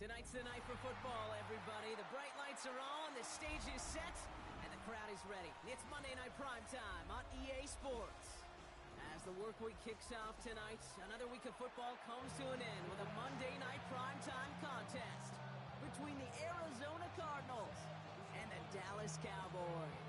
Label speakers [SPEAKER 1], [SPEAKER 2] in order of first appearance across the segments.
[SPEAKER 1] Tonight's the night for football, everybody. The bright lights are on, the stage is set, and the crowd is ready. It's Monday Night Primetime on EA Sports. As the work week kicks off tonight, another week of football comes to an end with a Monday Night Primetime contest between the Arizona Cardinals and the Dallas Cowboys.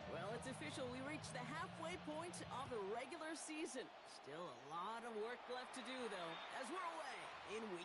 [SPEAKER 1] Well, it's official. We reached the halfway point of the regular season. Still a lot of work left to do, though, as we're away in week.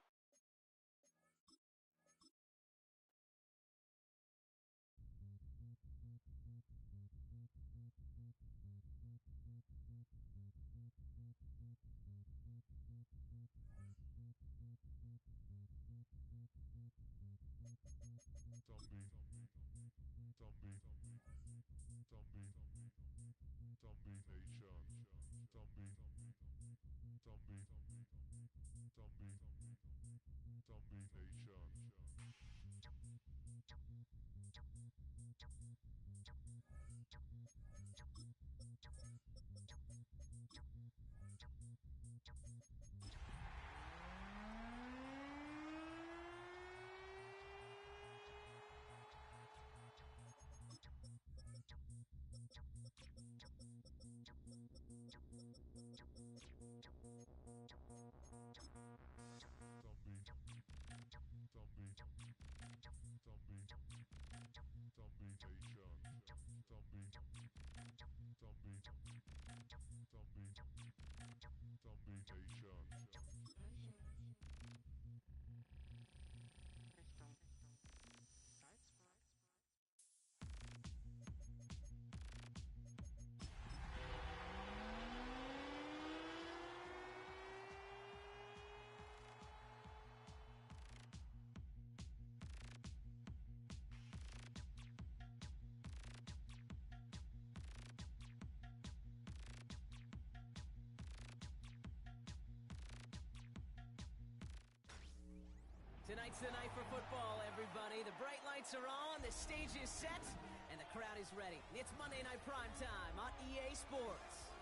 [SPEAKER 1] Tonight's the night for football, everybody. The bright lights are on, the stage is set, and the crowd is ready. It's Monday Night Primetime on EA Sports.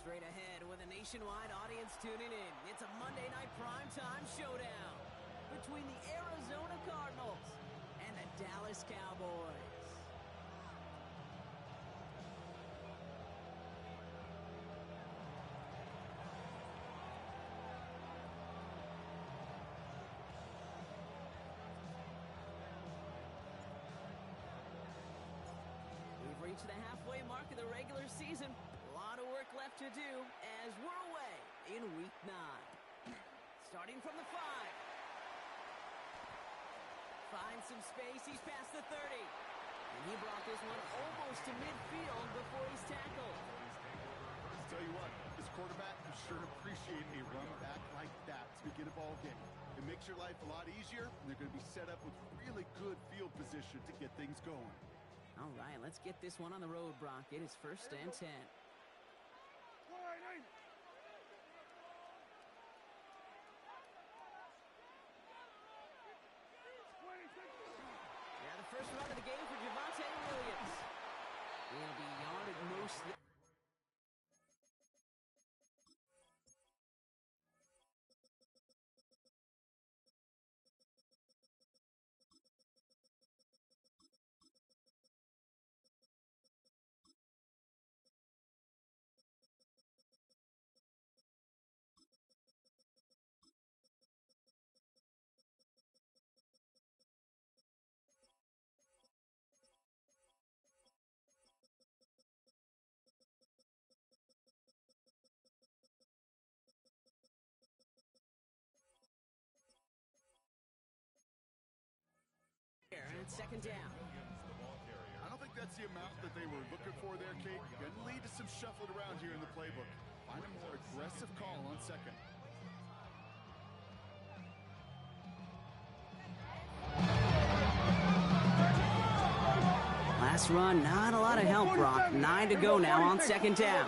[SPEAKER 1] Straight ahead with a nationwide audience tuning in, it's a Monday Night Primetime showdown between the Arizona Cardinals and the Dallas Cowboys. We've reached the halfway mark of the regular season. A lot of work left to do as we're away in Week 9. Starting from the 5. Finds some space. He's past the 30. And he brought this one almost to midfield before he's tackled.
[SPEAKER 2] I'll tell you what, this quarterback would sure appreciate a run back like that to begin a ball game. It makes your life a lot easier, and they're going to be set up with really good field position to get things going.
[SPEAKER 1] All right, let's get this one on the road, Brock. It is 1st and 10. Yeah, the first run of the game for Javonte Williams. He'll be yarded mostly. And it's 2nd down.
[SPEAKER 2] I don't think that's the amount that they were looking for there, Kate. Going to lead to some shuffling around here in the playbook. Find a more aggressive call on 2nd.
[SPEAKER 1] Pass run, not a lot of help, Brock. 9 to go now on second down.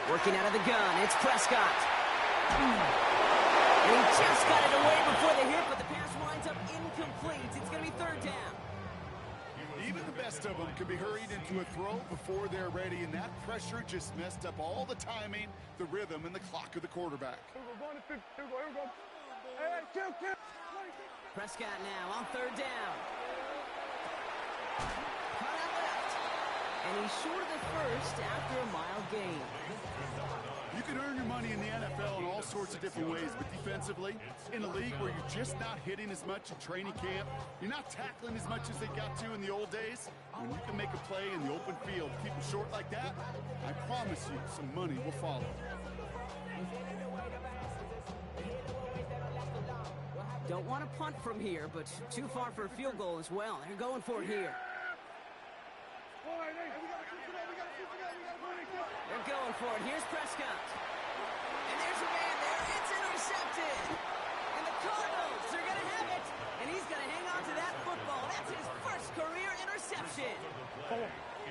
[SPEAKER 1] Working out of the gun, it's Prescott. And he just got it away before the hit, but the pass winds up incomplete. It's going to be third down.
[SPEAKER 2] Even the best of them could be hurried into a throw before they're ready, and that pressure just messed up all the timing, the rhythm, and the clock of the quarterback.
[SPEAKER 1] Prescott now on third down. Cut out left. And he's short of the first after a mile gain.
[SPEAKER 2] You can earn your money in the NFL in all sorts of different ways, but defensively, in a league where you're just not hitting as much in training camp, you're not tackling as much as they got to in the old days, when you can make a play in the open field, keep them short like that, I promise you some money will follow.
[SPEAKER 1] Don't want to punt from here, but too far for a field goal as well. They're going for it here. They're going for it. Here's Prescott. And there's a man there. It's intercepted. And the Cardinals are going to have it. And he's going to hang on to that football. That's his first career interception.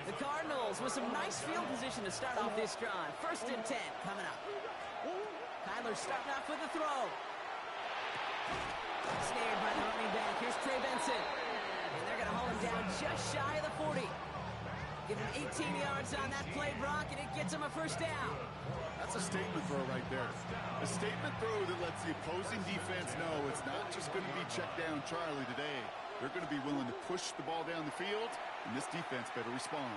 [SPEAKER 1] The Cardinals with some nice field position to start off this drive. 1st and 10 coming up. Kyler starting off with a throw. Snared by the running back. Here's Trey Benson. And they're going to haul him down just shy of the 40. Give him 18 yards on that play, Brock, and it gets him a first down.
[SPEAKER 2] That's a statement throw right there. A statement throw that lets the opposing defense know it's not just going to be check down Charlie today. They're going to be willing to push the ball down the field, and this defense better respond.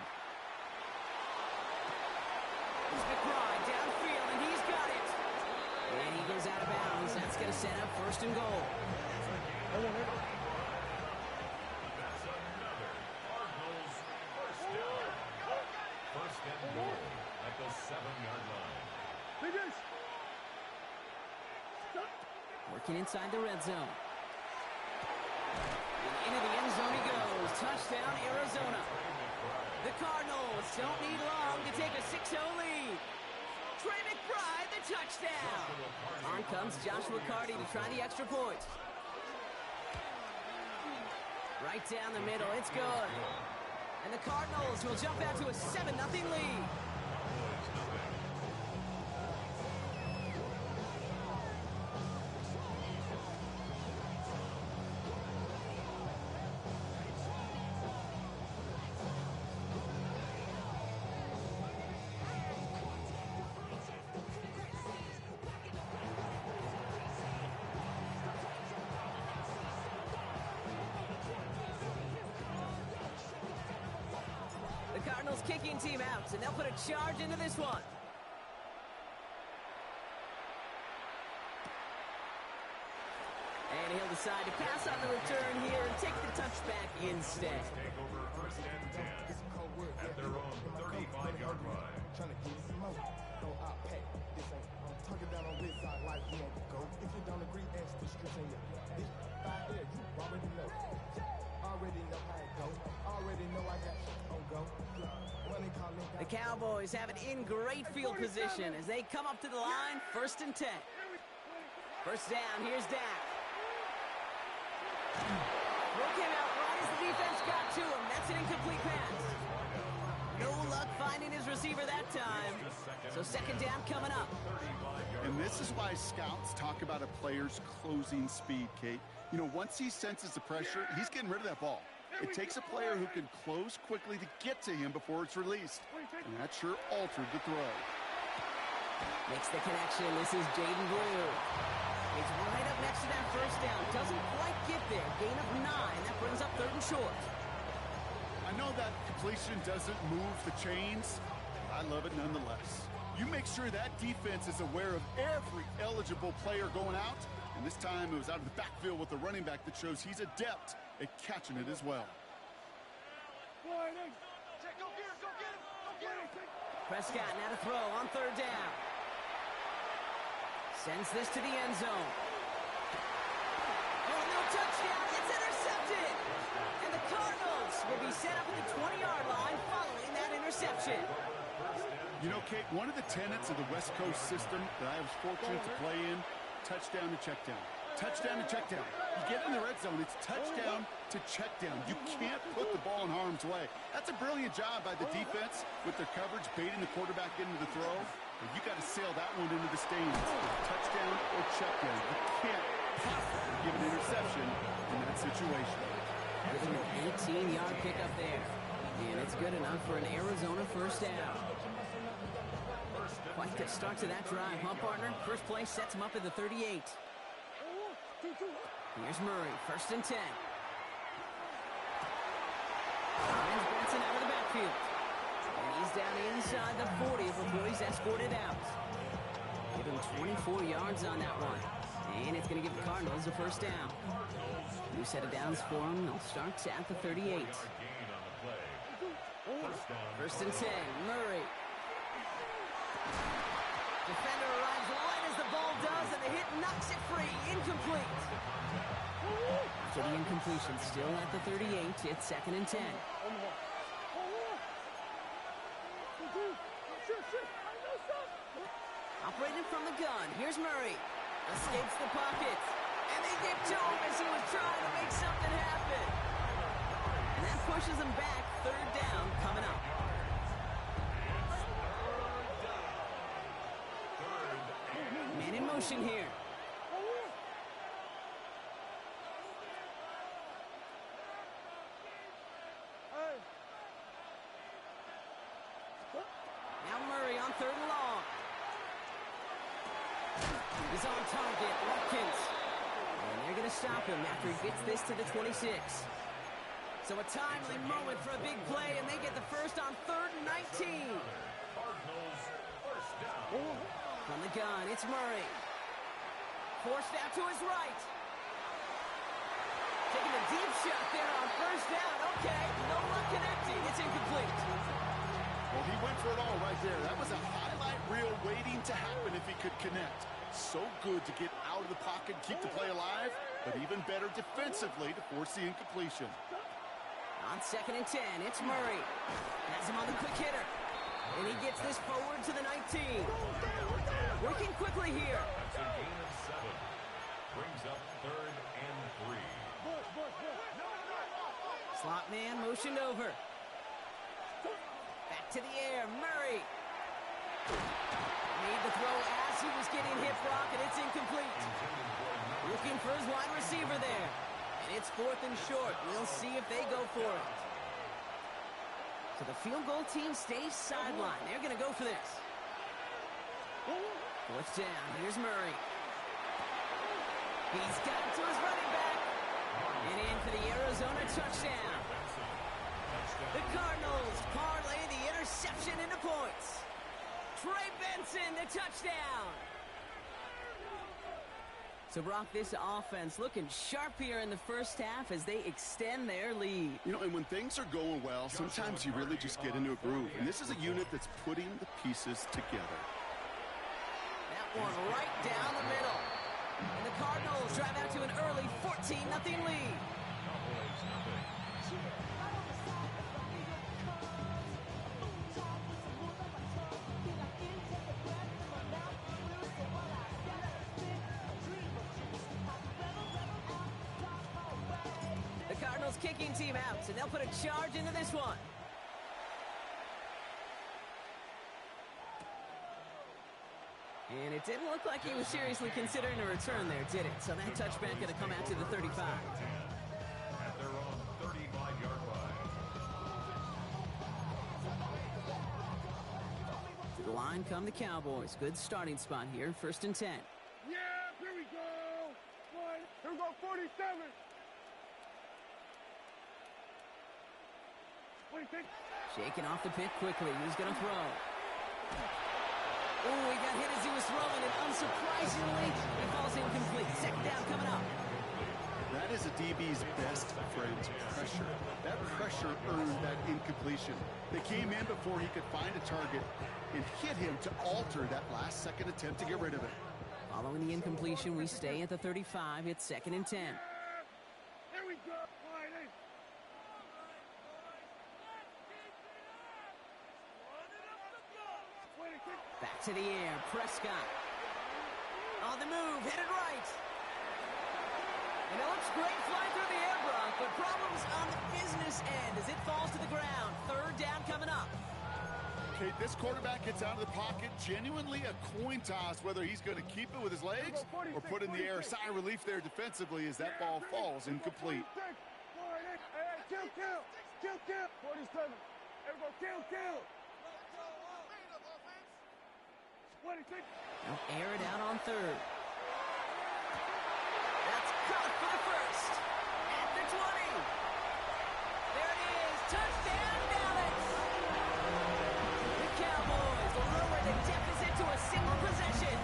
[SPEAKER 1] Here's McBride downfield, and he's got it. And he goes out of bounds. That's going to set up 1st and goal.
[SPEAKER 3] At the 7-yard line.
[SPEAKER 1] Working inside the red zone. And into the end zone he goes. Touchdown, Arizona. The Cardinals don't need long to take a 6-0 lead. Trey McBride, the touchdown. On comes Joshua Carty to try the extra point. Right down the middle, it's good. And the Cardinals will jump out to a 7-0 lead. Cardinals kicking team out, and they'll put a charge into this one. And he'll decide to pass on the return here and take the touchback instead.
[SPEAKER 3] Take over 1st and 10 at their own 35-yard line.
[SPEAKER 1] The Cowboys have it in great field position as they come up to the line. 1st and 10. First down, here's Dak. Throw came out right as the defense got to him. That's an incomplete pass. No luck finding his receiver that time. So 2nd down coming up.
[SPEAKER 2] And this is why scouts talk about a player's closing speed, Kate. You know, once he senses the pressure, he's getting rid of that ball. It takes a player who can close quickly to get to him before it's released. And that sure altered the throw.
[SPEAKER 1] Makes the connection. This is Jaden Blue. He's right up next to that first down. Doesn't quite get there. Gain of 9. That brings up 3rd and short.
[SPEAKER 2] I know that completion doesn't move the chains. I love it nonetheless. You make sure that defense is aware of every eligible player going out. And this time it was out of the backfield with the running back that shows he's adept at catching it as well.
[SPEAKER 1] Prescott now to throw on 3rd down. Sends this to the end zone. Oh, no touchdown. It's intercepted. And the Cardinals will be set up at the 20-yard line following that interception.
[SPEAKER 2] You know, Kate, one of the tenets of the West Coast system that I was fortunate to play in, touchdown to check down. Touchdown to check down. You get in the red zone, it's touchdown to check down. You can't put the ball in harm's way. That's a brilliant job by the defense with their coverage, baiting the quarterback into the throw. But you got to sail that one into the stands. Touchdown or check down. You can't possibly give an interception in that situation.
[SPEAKER 1] Giving an 18-yard pickup there. And it's good enough for an Arizona first down. Quite the start to that drive, huh, partner? First play sets him up at the 38. Here's Murray, first and 10. Finds Benson out of the backfield. And he's down inside the 40 before he's escorted out. Give him 24 yards on that one. And it's going to give the Cardinals a first down. New set of downs for him. They'll start at the 38. First and 10, Murray. Defender arrives right as the ball does, and the hit knocks it free. Incomplete. After the incompletion, still at the 38, it's second and 10. Operating from the gun, here's Murray. Escapes the pocket. And they get to him as he was trying to make something happen. And that pushes him back. Third down coming up. Man in motion here. Now Murray on third and long. He's on target, Watkins. And they're going to stop him after he gets this to the 26. So a timely moment for a big play, and they get the first on third and 19. From the gun, it's Murray. Forced out to his right. Taking a deep shot there on first down. Okay, no luck connecting. It's incomplete.
[SPEAKER 2] Well, he went for it all right there. That was a highlight reel waiting to happen if he could connect. So good to get out of the pocket, keep the play alive, but even better defensively to force the incompletion.
[SPEAKER 1] On second and 10, it's Murray. Has him on the quick hitter. And he gets this forward to the 19. Working quickly here.
[SPEAKER 3] That's a gain of 7. Brings up third and 3.
[SPEAKER 1] Slot man motioned over. Back to the air, Murray. Made the throw as he was getting hit, Brock, and it's incomplete. Looking for his wide receiver there. And it's fourth and short. We'll see if they go for it. So the field goal team stays sidelined. They're going to go for this. Fourth down. Here's Murray. He's got it to his running back. And in for the Arizona touchdown. The Cardinals parlay the interception into points. Trey Benson, the touchdown. So, Brock, this offense looking sharp here in the first half as they extend their lead.
[SPEAKER 2] You know, and when things are going well, sometimes you really just get into a groove. And this is a unit that's putting the pieces together.
[SPEAKER 1] That one right down the middle. And the Cardinals drive out to an early 14-0 lead. Kicking team out, so they'll put a charge into this one. And it didn't look like he was seriously considering a return there, did it? So that touchback going to come out to the 35.
[SPEAKER 3] At their own 35-yard line.
[SPEAKER 1] To the line come the Cowboys. Good starting spot here, first and 10.
[SPEAKER 4] Yeah, here we go. Here we go, 47.
[SPEAKER 1] Shaking off the pit quickly. He's going to throw. Oh, he got hit as he was throwing, and unsurprisingly, he falls incomplete. Second down coming up.
[SPEAKER 2] That is a DB's best friend, pressure. That pressure earned that incompletion. They came in before he could find a target and hit him to alter that last-second attempt to get rid of it.
[SPEAKER 1] Following the incompletion, we stay at the 35. It's second and 10.
[SPEAKER 4] Here we go.
[SPEAKER 1] Back to the air, Prescott. On the move, headed right. And it looks great flying through the air, Brock, but problems on the business end as it falls to the ground. Third down coming up.
[SPEAKER 2] Okay, this quarterback gets out of the pocket, genuinely a coin toss whether he's going to keep it with his legs or put it in the air. Sigh of relief there defensively as that ball falls incomplete.
[SPEAKER 4] Kill. 47. Everybody kill. 26.
[SPEAKER 1] They'll air it out on third. That's caught for the first. At the 20. There it is. Touchdown, Dallas. The Cowboys lower the deficit to a single possession.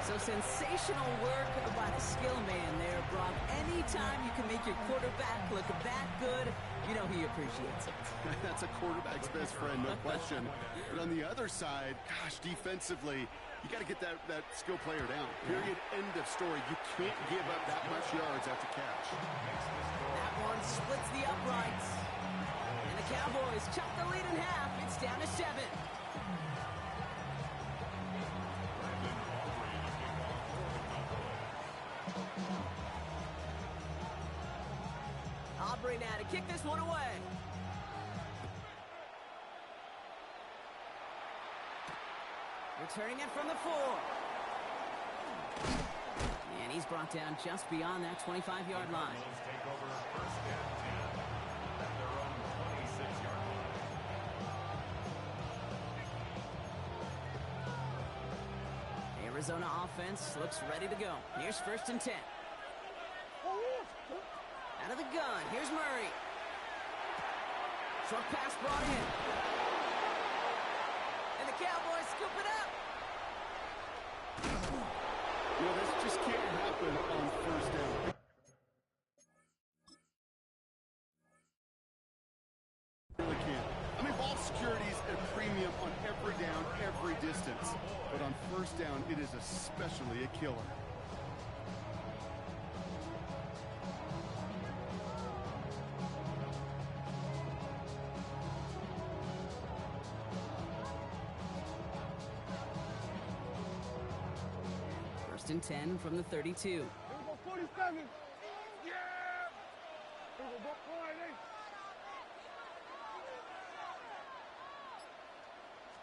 [SPEAKER 1] So sensational work by the skill man there, Brock. Anytime you can make your quarterback look that good, you know he appreciates it.
[SPEAKER 2] That's a quarterback's best friend, no question. But on the other side, gosh, defensively, you got to get that skill player down. Period. End of story. You can't give up that much yards after catch.
[SPEAKER 1] That one splits the uprights. And the Cowboys chop the lead in half. It's down to 7. Aubrey now to kick this one away. Returning it from the 4. And he's brought down just beyond that 25-yard line.
[SPEAKER 3] Take over first and 10 at their own 26-yard line.
[SPEAKER 1] Arizona offense looks ready to go. Here's first and 10. Out of the gun, here's Murray. Short pass brought in. And the Cowboys scoop it up.
[SPEAKER 2] You know, this just can't happen on first down. Really can't. I mean, ball security is a premium on every down, every distance. But on first down, it is especially a killer.
[SPEAKER 1] First and 10 from the 32.
[SPEAKER 4] Here we go, 47. Yeah! Here we go, Friday.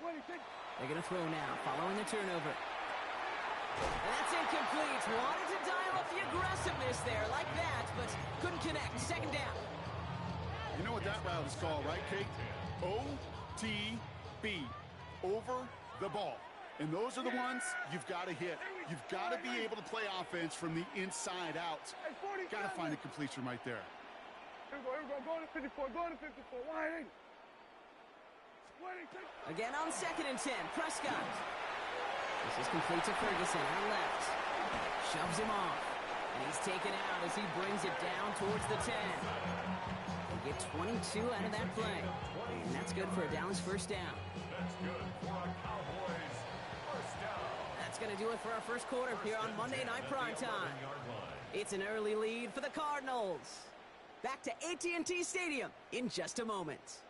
[SPEAKER 4] 26.
[SPEAKER 1] They're going to throw now, following the turnover. And that's incomplete. Wanted to dial up the aggressiveness there like that, but couldn't connect. Second down.
[SPEAKER 2] You know what that route is called, right, Kate? OTB. Over the ball. And those are the ones you've got to hit. You've got to be able to play offense from the inside out. Got to find a completion right there.
[SPEAKER 4] Here we go, going to 54, wide 8.
[SPEAKER 1] Again on second and 10, Prescott. This is complete to Ferguson on left. Shoves him off. And he's taken out as he brings it down towards the 10. They get 22 out of that play. And that's good for a Dallas first down.
[SPEAKER 3] That's good for a Cowboys first down.
[SPEAKER 1] That's going to do it for our first quarter here on Monday Night Primetime. It's an early lead for the Cardinals. Back to AT&T Stadium in just a moment.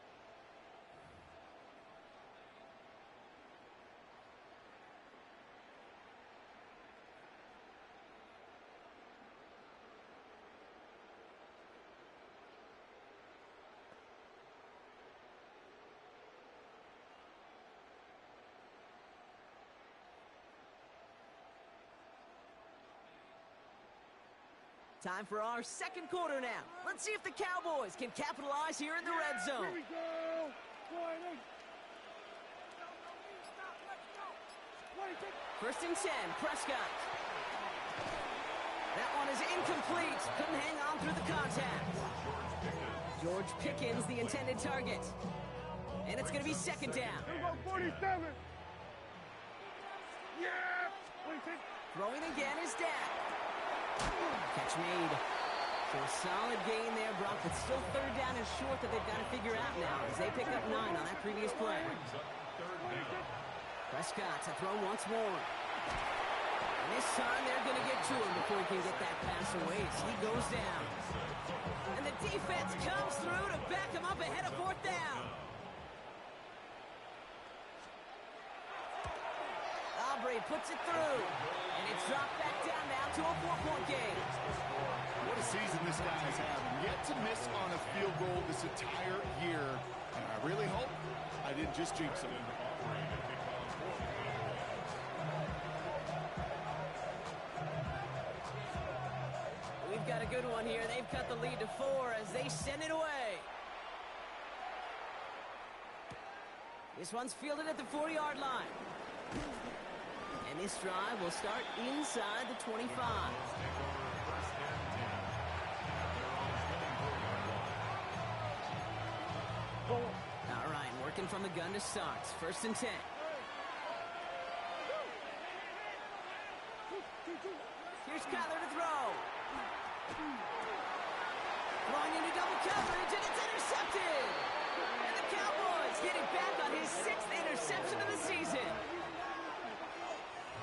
[SPEAKER 1] Time for our second quarter now. Let's see if the Cowboys can capitalize here in the red zone.
[SPEAKER 4] Here we go. Wide 8.
[SPEAKER 1] First and 10, Prescott. That one is incomplete. Couldn't hang on through the contact. George Pickens, the intended target. And it's going to be second down.
[SPEAKER 4] Here we go, 47. Yeah. 26.
[SPEAKER 1] Throwing again is Dak. Catch made. So a solid gain there, Brock, but still third down and short that they've got to figure out now as they pick up 9 on that previous play. Prescott to throw once more. And this time they're going to get to him before he can get that pass away as he goes down. And the defense comes through to back him up ahead of fourth down. Aubrey puts it through. And it's dropped back down now to a 4-point game.
[SPEAKER 2] What a season this guy is having. Yet to miss on a field goal this entire year. And I really hope I didn't just jinx him.
[SPEAKER 1] We've got a good one here. They've cut the lead to 4 as they send it away. This one's fielded at the 40-yard line. And this drive will start inside the 25. All right, working from the gun to start. 1st and 10. Here's Kyler to throw. Throwing into double coverage, and it's intercepted. And the Cowboys get it back on his 6th interception of the season.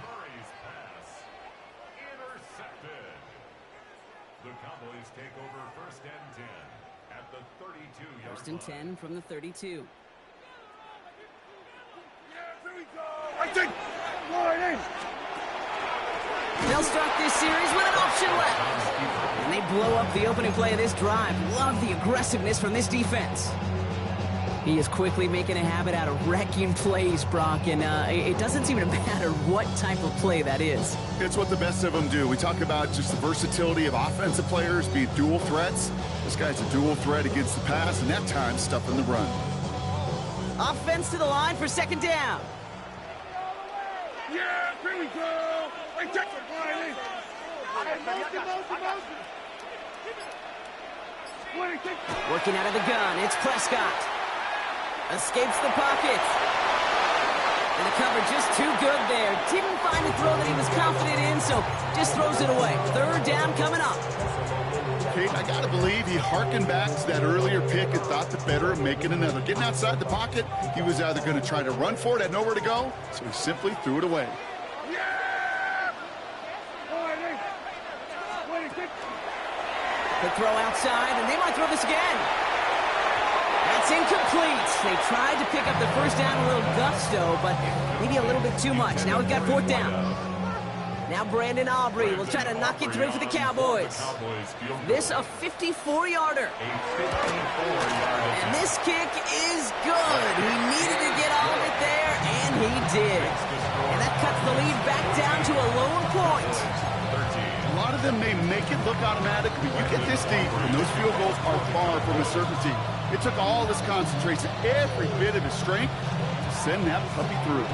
[SPEAKER 3] Murray's pass intercepted. The Cowboys take over 1st and 10 at the 32-yard
[SPEAKER 1] 1st and 10 from the 32.
[SPEAKER 4] I think. Warning.
[SPEAKER 1] They'll start this series with an option left. And they blow up the opening play of this drive. Love the aggressiveness from this defense. He is quickly making a habit out of wrecking plays, Brock, and it doesn't seem to matter what type of play that is.
[SPEAKER 2] It's what the best of them do. We talk about just the versatility of offensive players being dual threats. This guy's a dual threat against the pass, and that time stuffing the run.
[SPEAKER 1] Offense to the line for 2nd down.
[SPEAKER 4] Yeah, here we go. I take it, Warning.
[SPEAKER 1] Working out of the gun, it's Prescott. Escapes the pocket. And the cover just too good there. Didn't find a throw that he was confident in, so just throws it away. 3rd down coming up.
[SPEAKER 2] Kate, I got to believe he harkened back to that earlier pick and thought the better of making another. Getting outside the pocket, he was either going to try to run for it, had nowhere to go, so he simply threw it away.
[SPEAKER 1] The throw outside, and they might throw this again. That's incomplete. They tried to pick up the 1st down a little gusto, but maybe a little bit too much. Now we've got 4th down. Now Brandon Aubrey will try to knock it through for the Cowboys. This a 54-yarder. And this kick is good. He needed to get all of it there, and he did. And that cuts the lead back down to a lower point.
[SPEAKER 2] A lot of them may make it look automatic, but you get this deep, and those field goals are far from a certainty. It took all his concentration, every bit of his strength, to send that puppy through.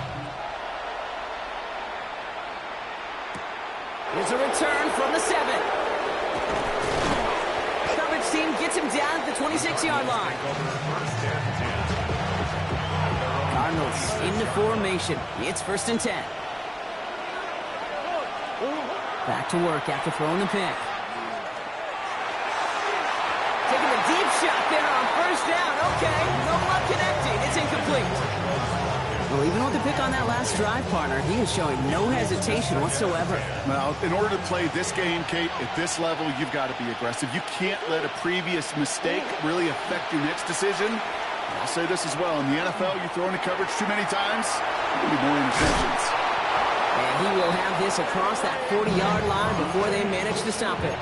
[SPEAKER 1] Here's a return from the 7. Coverage team gets him down at the 26-yard line. Cardinals into formation. It's 1st and 10. Back to work after throwing the pick. Taking the deep shot there on 1st down. Okay, no luck connecting. It's incomplete. Well, even with the pick on that last drive, partner, he is showing no hesitation whatsoever.
[SPEAKER 2] Now, in order to play this game, Kate, at this level, you've got to be aggressive. You can't let a previous mistake really affect your next decision. I'll say this as well. In the NFL, you throw into coverage too many times, there'll be more interceptions.
[SPEAKER 1] And he will have this across that 40-yard line before they manage to stop it.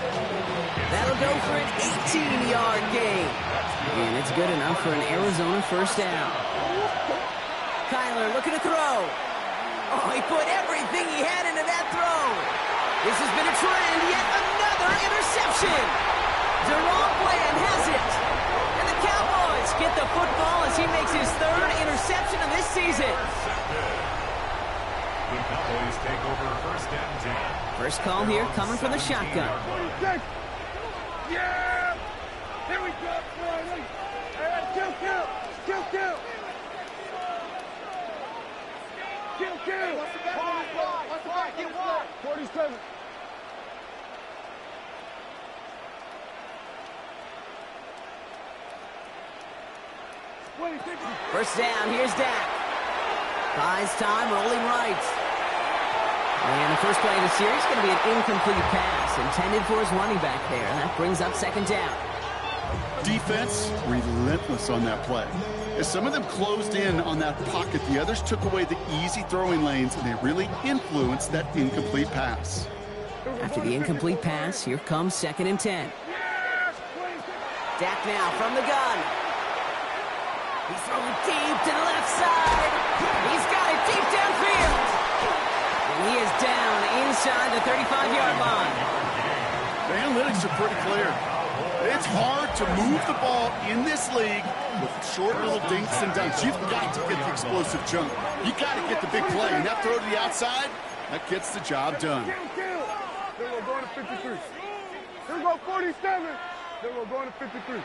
[SPEAKER 1] That'll go for an 18-yard gain. And it's good enough for an Arizona 1st down. Kyler looking to throw. Oh, he put everything he had into that throw. This has been a trend. Yet another interception. Jerome Bland has it. And the Cowboys get the football as he makes his 3rd interception of this season.
[SPEAKER 3] The Cowboys take over 1st and 10.
[SPEAKER 1] First call here coming from the shotgun.
[SPEAKER 4] Yeah! Here we go, Riley! Kill! Kill! Kill! Kill! Kill! What's the back? Get wide! 47.
[SPEAKER 1] First down, here's Dak. Buys time, rolling right. And the first play of the series is going to be an incomplete pass intended for his running back there. That brings up 2nd down.
[SPEAKER 2] Defense, relentless on that play. As some of them closed in on that pocket, the others took away the easy throwing lanes, and they really influenced that incomplete pass.
[SPEAKER 1] After the incomplete pass, here comes 2nd and 10. Dak now from the gun. He's throwing deep to the left side. He's got it deep downfield. And he is down inside the 35-yard line.
[SPEAKER 2] The analytics are pretty clear. It's hard to move the ball in this league with short little dinks and dunks. You've got to get the explosive jump. You got to get the big play. And that throw to the outside, that gets the job done.
[SPEAKER 4] Then we're going to 53. Here we go, 47. Then we're going to 53.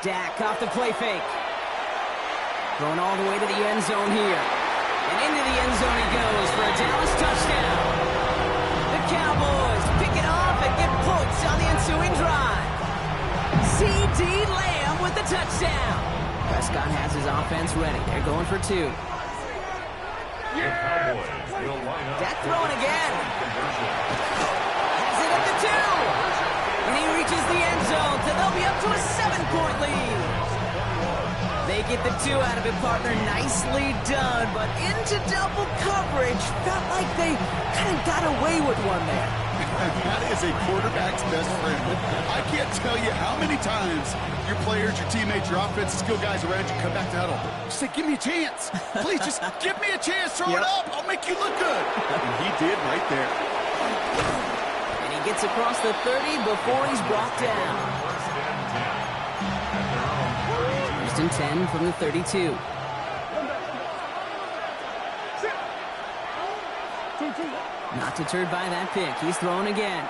[SPEAKER 1] Dak off the play fake. Going all the way to the end zone here. And into the end zone he goes for a Dallas touchdown. The Cowboys pick it off and get points on the ensuing drive. C.D. Lamb with the touchdown. Prescott has his offense ready. They're going for 2. Dak throwing again. Has it at the 2. And he reaches the end zone, so they'll be up to a 7-point lead. They get the 2 out of it, partner. Nicely done, but into double coverage. Felt like they kind of got away with one there.
[SPEAKER 2] That is a quarterback's best friend. I can't tell you how many times your players, your teammates, your offensive skill guys around you come back to huddle. Just say, give me a chance. Please, just give me a chance. Throw it up. I'll make you look good. And he did right there.
[SPEAKER 1] And he gets across the 30 before he's brought down. First and 10 from the 32. Not deterred by that pick. He's throwing again.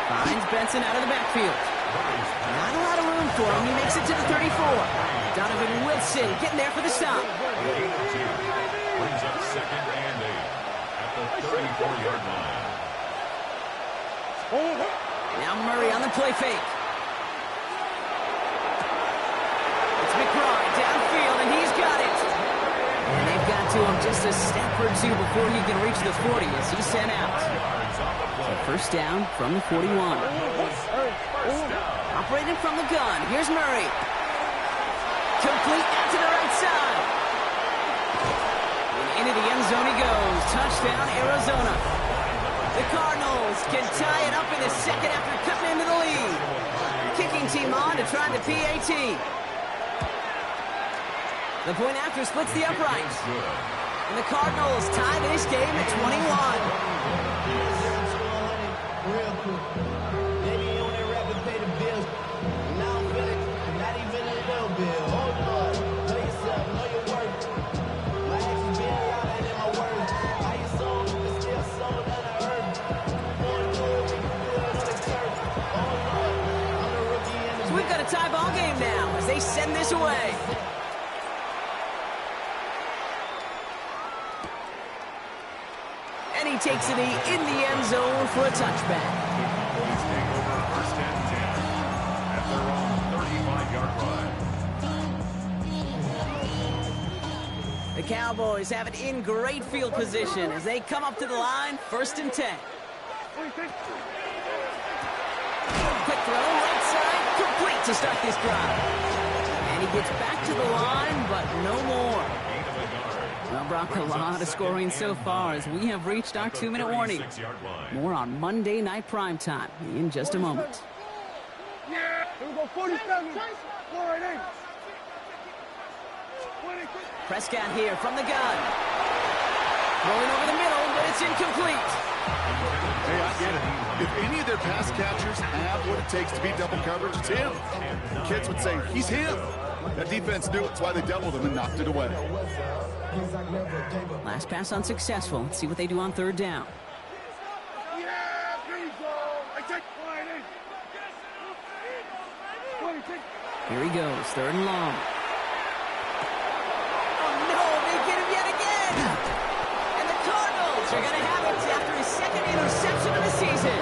[SPEAKER 1] Finds Benson out of the backfield. Not a lot of room for him. He makes it to the 34. Donovan Wilson getting there for the stop.
[SPEAKER 3] Brings up 2nd and 8 at the 34-yard line.
[SPEAKER 1] Now Murray on the play fake. It's McBride downfield, and he's got it. And they've got to him just a step or 2 before he can reach the 40 as he's sent out. So first down from the 41. Operating from the gun. Here's Murray. Complete out to the right side. And into the end zone he goes. Touchdown, Arizona. The Cardinals can tie it up in the second after cutting into the lead. Kicking team on to try the PAT. The point after splits the uprights. And the Cardinals tie this game at 21. So we've got a tie ball game now as they send this away. And he takes it in the end zone for a touchback.
[SPEAKER 3] Cowboys take over first and 10 at their own 35-yard line.
[SPEAKER 1] The Cowboys have it in great field position as they come up to the line, first and 10. Quick throw, right side, complete to start this drive. And he gets back to the line, but no more. Well, Brock, a lot of scoring so far as we have reached our 2-minute warning. More on Monday Night Primetime in just a moment.
[SPEAKER 4] Here we go, 47. 4-8.
[SPEAKER 1] Prescott here from the gun. Rolling over the middle, but it's incomplete.
[SPEAKER 2] Hey, I get it. If any of their pass catchers have what it takes to beat double coverage, it's him. Kids would say, he's him. That defense knew it. That's why they doubled him and knocked it away.
[SPEAKER 1] Last pass unsuccessful. Let's see what they do on third down. Here he goes, third and long. Oh no, they get him yet again! And the Cardinals are going to have it after his second interception of the season.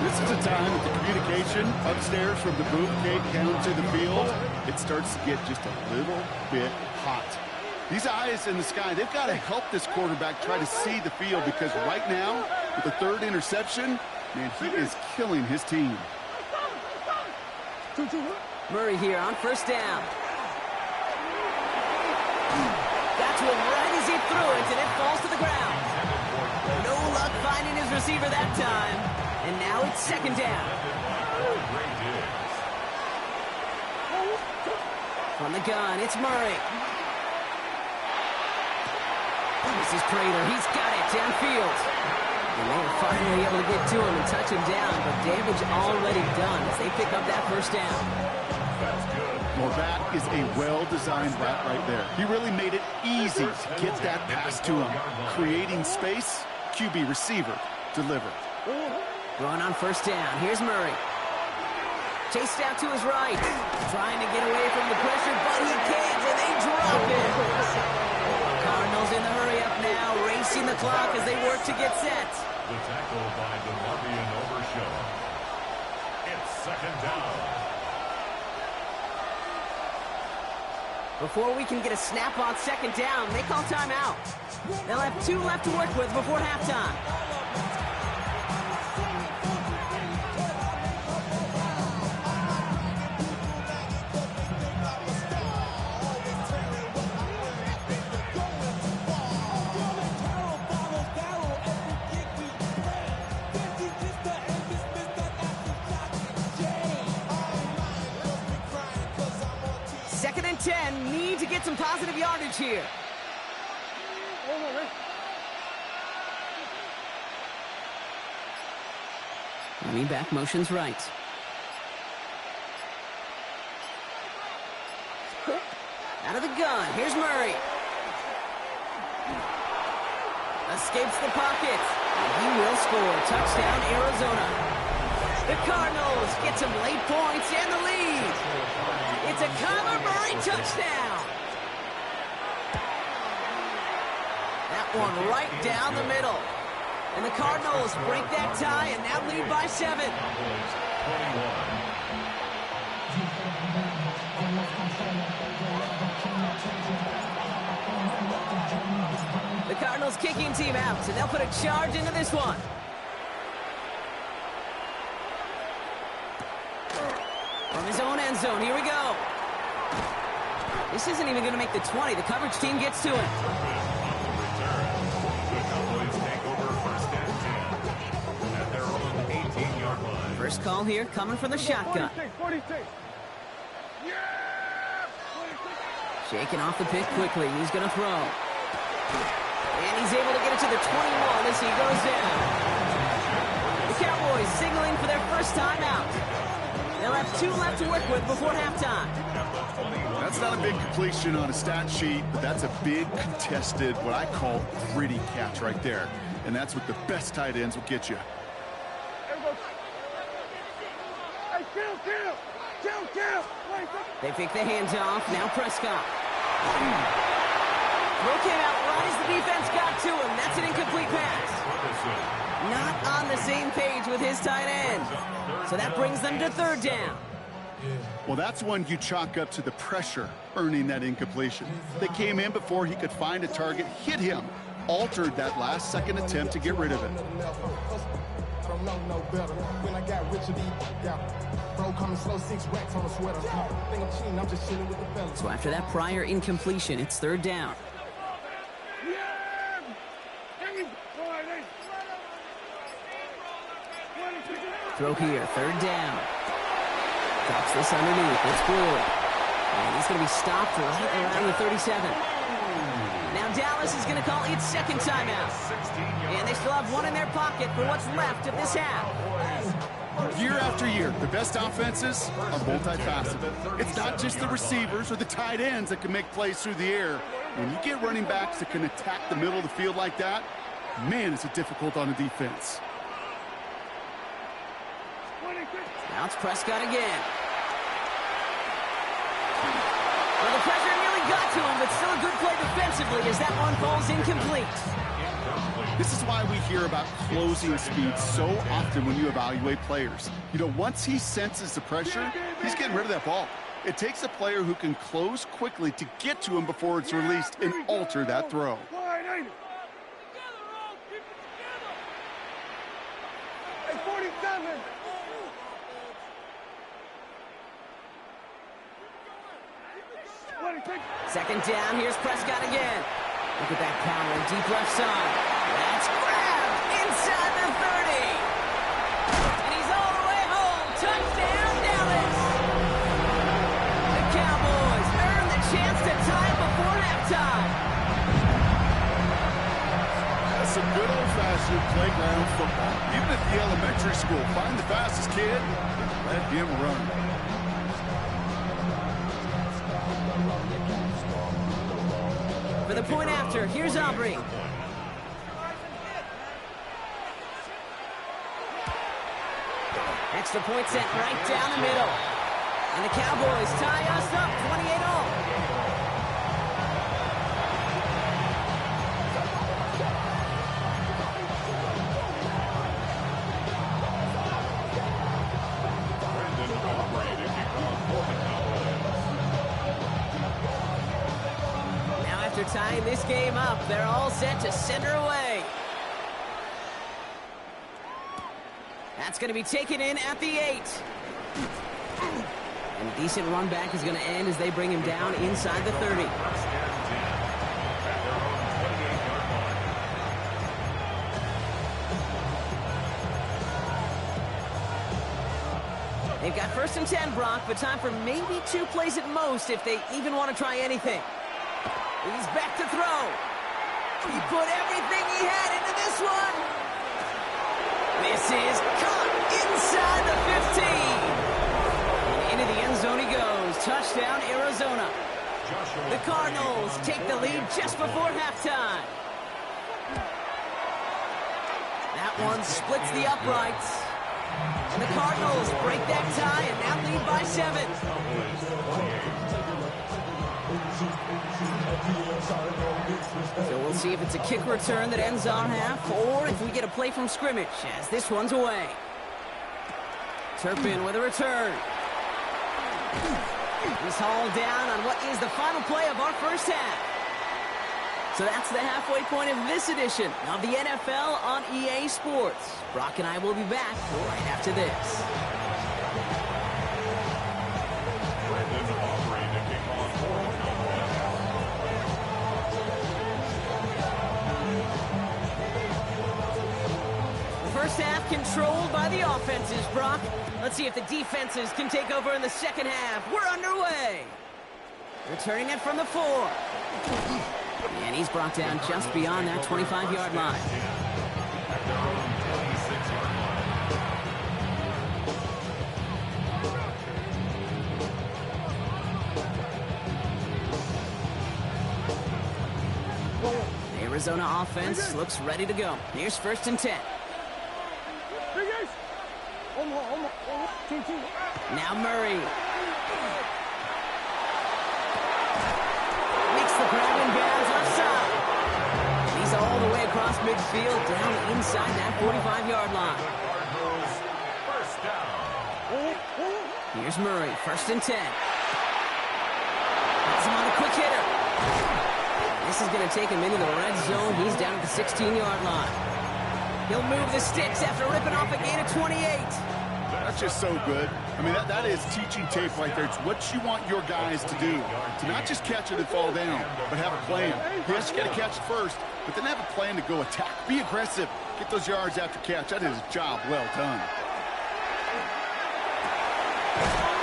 [SPEAKER 2] This is a time that the communication upstairs from the boom gate down to the field, it starts to get just a little bit hot. These eyes in the sky, they've got to help this quarterback try to see the field because right now, with the third interception, Man, he is killing his team.
[SPEAKER 1] Murray here on first down. Got to him right as he threw it, and it falls to the ground. No luck finding his receiver that time. And now it's second down. From the gun, it's Murray. This is Prater. He's got it downfield. And they are finally able to get to him and touch him down, but damage already done as they pick up that first down.
[SPEAKER 3] That's good.
[SPEAKER 2] Well, that is a well-designed route right there. He really made it easy to get that pass to him. Creating space, QB receiver, deliver.
[SPEAKER 1] Going on first down. Here's Murray. Chased out to his right. Trying to get away from the pressure, but he can't, and they drop it. Cardinals in the hurry-up now, racing the clock as they work to get set.
[SPEAKER 3] The tackle by DeMarvion Overshow. It's second down.
[SPEAKER 1] Before we can get a snap on second down, they call timeout. They'll have 2 left to work with before halftime. Second and 10, need to get some positive yardage here. Running back motions right. Out of the gun, here's Murray. Escapes the pocket. He will score. Touchdown, Arizona. The Cardinals get some late points and the lead. It's a Kyler Murray touchdown. That one right down the middle. And the Cardinals break that tie and now lead by 7. The Cardinals kicking team out, and they'll put a charge into this one. From his own end zone, here we go. This isn't even going to make the 20. The coverage team gets to him. First call here, coming from the shotgun.
[SPEAKER 4] 46.
[SPEAKER 1] Shaking off the pick quickly. He's going to throw. And he's able to get it to the 21 as he goes down. The Cowboys signaling for their first time out. They'll have 2 left to work with before halftime.
[SPEAKER 2] That's not a big completion on a stat sheet, but that's a big contested, what I call gritty catch right there. And that's what the best tight ends will get you.
[SPEAKER 1] They fake the hands off. Now Prescott. Throw came out right as the defense got to him. That's an incomplete pass. Not on the same page with his tight end. So that brings them to third down.
[SPEAKER 2] Well, that's one you chalk up to the pressure earning that incompletion. They came in before he could find a target, hit him, altered that last-second attempt to get rid of it.
[SPEAKER 1] So after that prior incompletion, it's third down. Throw here, third down. Drops this underneath. It's Brewer. And he's going to be stopped right around the 37. Now Dallas is going to call its second timeout. And they still have one in their pocket for what's left of this half.
[SPEAKER 2] Year after year, the best offenses are multifaceted. It's not just the receivers or the tight ends that can make plays through the air. When you get running backs that can attack the middle of the field like that, man, is it difficult on the defense.
[SPEAKER 1] Now it's Prescott again. Well, the pressure nearly got to him, but still a good play defensively as that one falls incomplete.
[SPEAKER 2] This is why we hear about closing speed so often when you evaluate players. You know, once he senses the pressure, he's getting rid of that ball. It takes a player who can close quickly to get to him before it's released and alter that throw.
[SPEAKER 4] Hey, 40 47.
[SPEAKER 1] Second down, here's Prescott again. Look at that power, deep left side. That's grabbed inside the 30. And he's all the way home. Touchdown, Dallas. The Cowboys earn the chance to tie it before halftime.
[SPEAKER 2] That's some good old-fashioned playground football. Even at the elementary school, find the fastest kid and let him run.
[SPEAKER 1] For the point after, here's Aubrey. Extra point sent right down the middle. And the Cowboys tie us up 28-all. Tying this game up, they're all set to send her away. That's going to be taken in at the 8. And a decent run back is going to end as they bring him down inside the 30. They've got 1st and 10, Brock, but time for maybe 2 plays at most if they even want to try anything. He's back to throw. He put everything he had into this one. This is caught inside the 15. And into the end zone he goes. Touchdown, Arizona. The Cardinals take the lead just before halftime. That one splits the uprights. And the Cardinals break that tie and now lead by 7. So we'll see if it's a kick return that ends our half, or if we get a play from scrimmage, as this one's away. Turpin with a return. He's hauled down on what is the final play of our first half. So that's the halfway point of this edition of the NFL on EA Sports. Brock and I will be back right after this. First half controlled by the offenses, Brock. Let's see if the defenses can take over in the second half. We're underway. Returning it from the 4. And he's brought down just beyond that 25-yard line. The Arizona offense looks ready to go. Here's 1st and 10. Now Murray. Makes the grab and bounds left side. He's all the way across midfield, down inside that 45-yard line. Here's Murray, 1st and 10. That's him on a quick hitter. This is going to take him into the red zone. He's down at the 16-yard line. He'll move the sticks after ripping off a gain of 28.
[SPEAKER 2] That's just so good. I mean, that is teaching tape right there. It's what you want your guys to do. To not just catch it and fall down, but have a plan. Yes, you got to catch it first, but then have a plan to go attack. Be aggressive. Get those yards after catch. That is a job well done.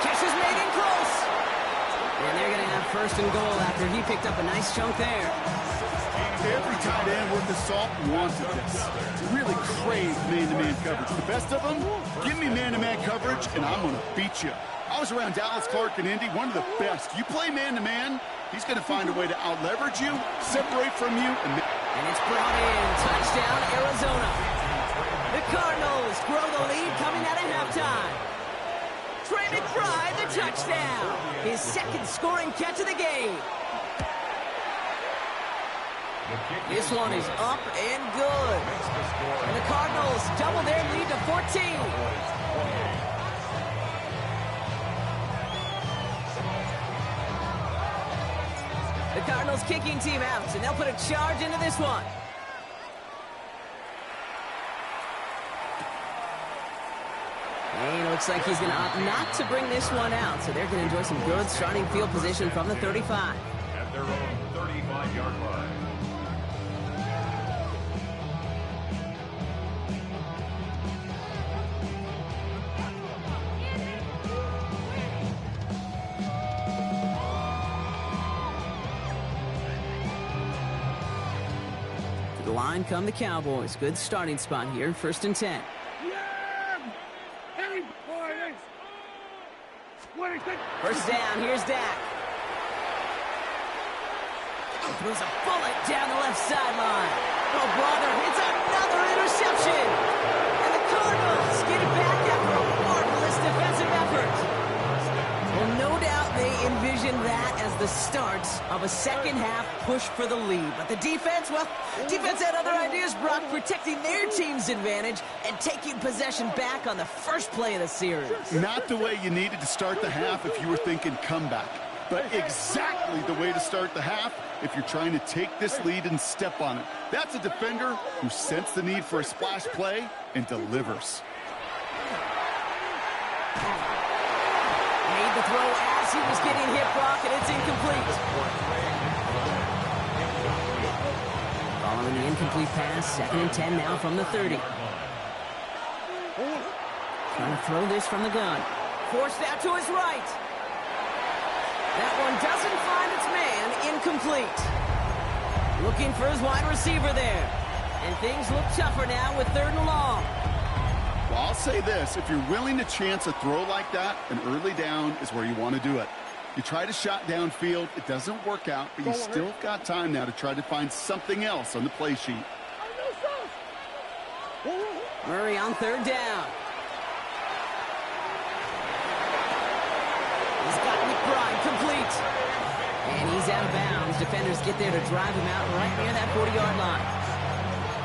[SPEAKER 1] Catch is made in close. And they're going to have 1st and goal after he picked up a nice chunk there.
[SPEAKER 2] Every tight end worth his salt wanted this. Really crave man-to-man coverage. The best of them, give me man-to-man coverage, and I'm going to beat you. I was around Dallas Clark and Indy, one of the best. You play man-to-man, he's going to find a way to out-leverage you, separate from you, and
[SPEAKER 1] it's brought in. Touchdown, Arizona. The Cardinals grow the lead coming out of halftime. Trey McBride, the touchdown. His 2nd scoring catch of the game. This one is up and good. And the Cardinals double their lead to 14. The Cardinals kicking team out, and they'll put a charge into this one. And it looks like he's going to opt not to bring this one out, so they're going to enjoy some good starting field position from the 35.
[SPEAKER 3] At their own 35-yard line.
[SPEAKER 1] To the line come the Cowboys. Good starting spot here, 1st and 10. First down, here's Dak. Throws a bullet down the left sideline. Oh, brother, it's another interception. And the Cardinals get it back after a marvelous defensive effort. Well, no doubt they envisioned that as the start of a second-half push for the lead. But the defense, well, defense had other ideas, Brock, protecting their team's advantage and taking possession back on the first play of the series.
[SPEAKER 2] Not the way you needed to start the half if you were thinking comeback, but exactly the way to start the half if you're trying to take this lead and step on it. That's a defender who sensed the need for a splash play and delivers.
[SPEAKER 1] Made the throw as he was getting hit, Brock, and it's incomplete. Following the incomplete pass, 2nd and 10 now from the 30. Trying to throw this from the gun. Forced out to his right. That one doesn't find its man. Incomplete. Looking for his wide receiver there. And things look tougher now with 3rd and long.
[SPEAKER 2] Well, I'll say this. If you're willing to chance a throw like that, an early down is where you want to do it. You try to shot downfield. It doesn't work out, but you still got time now to try to find something else on the play sheet.
[SPEAKER 1] Murray on 3rd down. He's got McBride complete. And he's out of bounds. Defenders get there to drive him out right near that 40-yard line.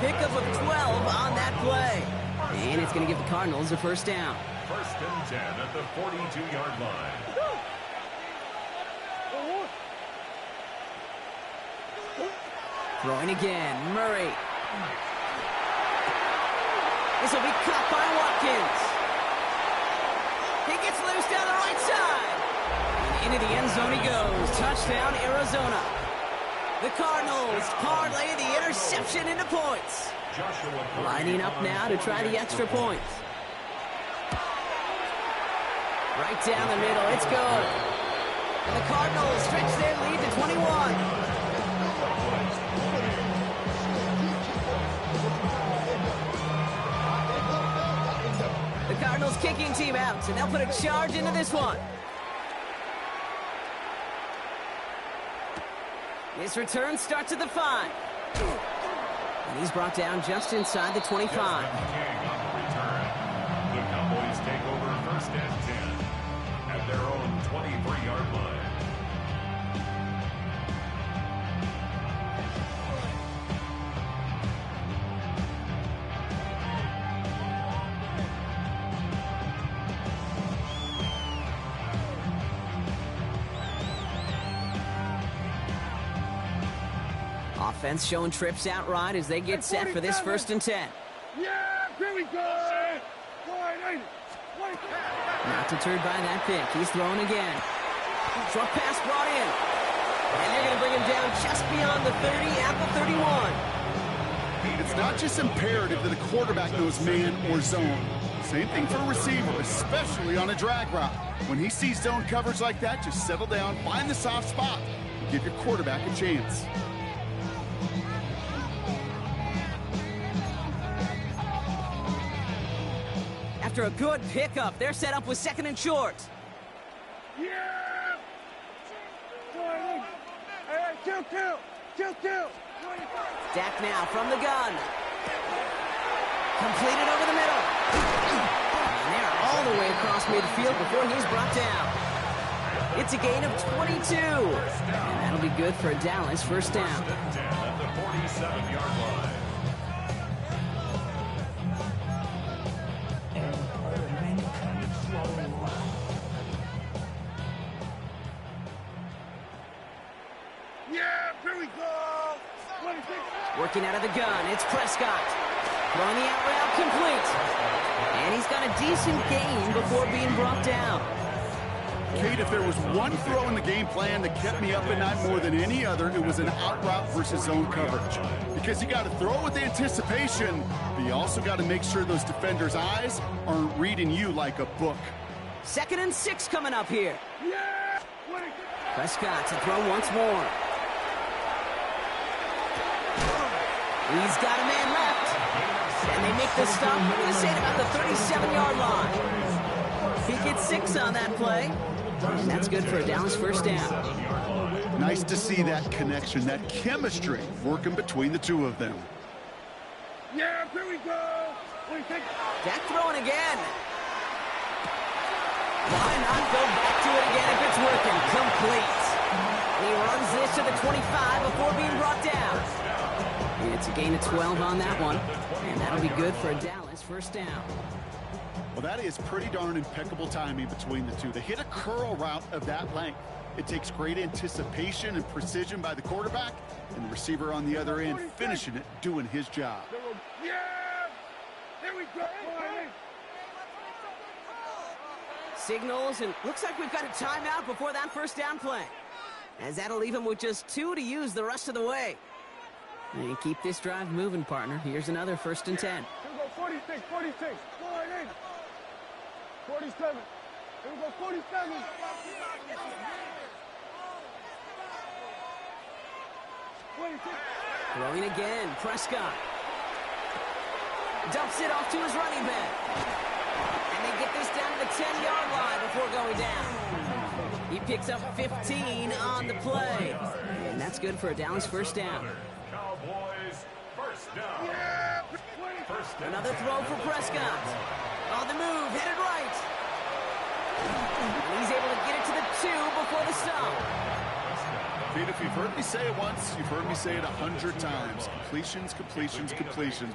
[SPEAKER 1] Pickup of 12 on that play. And it's going to give the Cardinals a 1st down.
[SPEAKER 3] 1st and 10 at the 42-yard line.
[SPEAKER 1] Throwing again. Murray. This will be caught by Watkins. He gets loose down the right side. And into the end zone he goes. Touchdown, Arizona. The Cardinals parlay the interception into points. Lining up now to try the extra points. Right down the middle. It's good. And the Cardinals stretch their lead to 21. The Cardinals kicking team out, and they'll put a charge into this one. This return starts at the 5. And he's brought down just inside the 25.
[SPEAKER 3] King on the return. The Cowboys take over 1st and 10 at their own 23-yard line.
[SPEAKER 1] Offense showing trips outright as they get set for this 1st and 10.
[SPEAKER 4] Yeah, here we go.
[SPEAKER 1] Not deterred by that pick. He's throwing again. Short pass brought in. And they're going to bring him down just beyond the 30 at the 31.
[SPEAKER 2] It's not just imperative that a quarterback knows man or zone. Same thing for a receiver, especially on a drag route. When he sees zone coverage like that, just settle down, find the soft spot, and give your quarterback a chance.
[SPEAKER 1] After a good pickup, they're set up with 2nd and short.
[SPEAKER 4] Yeah! Hey, kill.
[SPEAKER 1] Dak now from the gun. Completed over the middle. And they're all the way across midfield before he's brought down. It's a gain of 22. And that'll be good for a Dallas 1st down.
[SPEAKER 3] 1st and 10 at the 47-yard line.
[SPEAKER 4] Yeah, here we go.
[SPEAKER 1] Working out of the gun, it's Prescott. Throwing the out route complete. And he's got a decent gain before being brought down.
[SPEAKER 2] Kate, if there was one throw in the game plan that kept me up at night more than any other, it was an out route versus zone coverage. Because you got to throw with anticipation, but you also got to make sure those defenders' eyes aren't reading you like a book.
[SPEAKER 1] 2nd and 6 coming up here.
[SPEAKER 4] Yeah!
[SPEAKER 1] Prescott to throw once more. He's got a man left. And they make the stop. I'm going to say at about the 37-yard line. He gets 6 on that play. And that's good for a Dallas first down.
[SPEAKER 2] Nice to see that connection, that chemistry working between the two of them.
[SPEAKER 4] Yeah, here we go.
[SPEAKER 1] Dak throwing again. Why not go back to it again if it's working? Complete. He runs this to the 25 before being brought down. It's a gain of 12 on that one. And that'll be good for a Dallas first down.
[SPEAKER 2] Well, that is pretty darn impeccable timing between the two. They hit a curl route of that length. It takes great anticipation and precision by the quarterback, and the receiver on the other end finishing it, doing his job.
[SPEAKER 4] Yeah! There we go.
[SPEAKER 1] Signals, and looks like we've got a timeout before that first down play. As that'll leave him with just 2 to use the rest of the way. And keep this drive moving, partner. Here's another 1st and 10.
[SPEAKER 4] Here we go, 46. 47. Here we go, 47.
[SPEAKER 1] Throwing again, Prescott. Dumps it off to his running back. And they get this down to the 10-yard line before going down. He picks up 15 on the play. And that's good for a Dallas first down.
[SPEAKER 3] Cowboys first down.
[SPEAKER 1] Another throw for Prescott. On the move, headed right. And he's able to get it to the 2 before the stop.
[SPEAKER 2] Pete, if you've heard me say it once, you've heard me say it 100 times. Completions.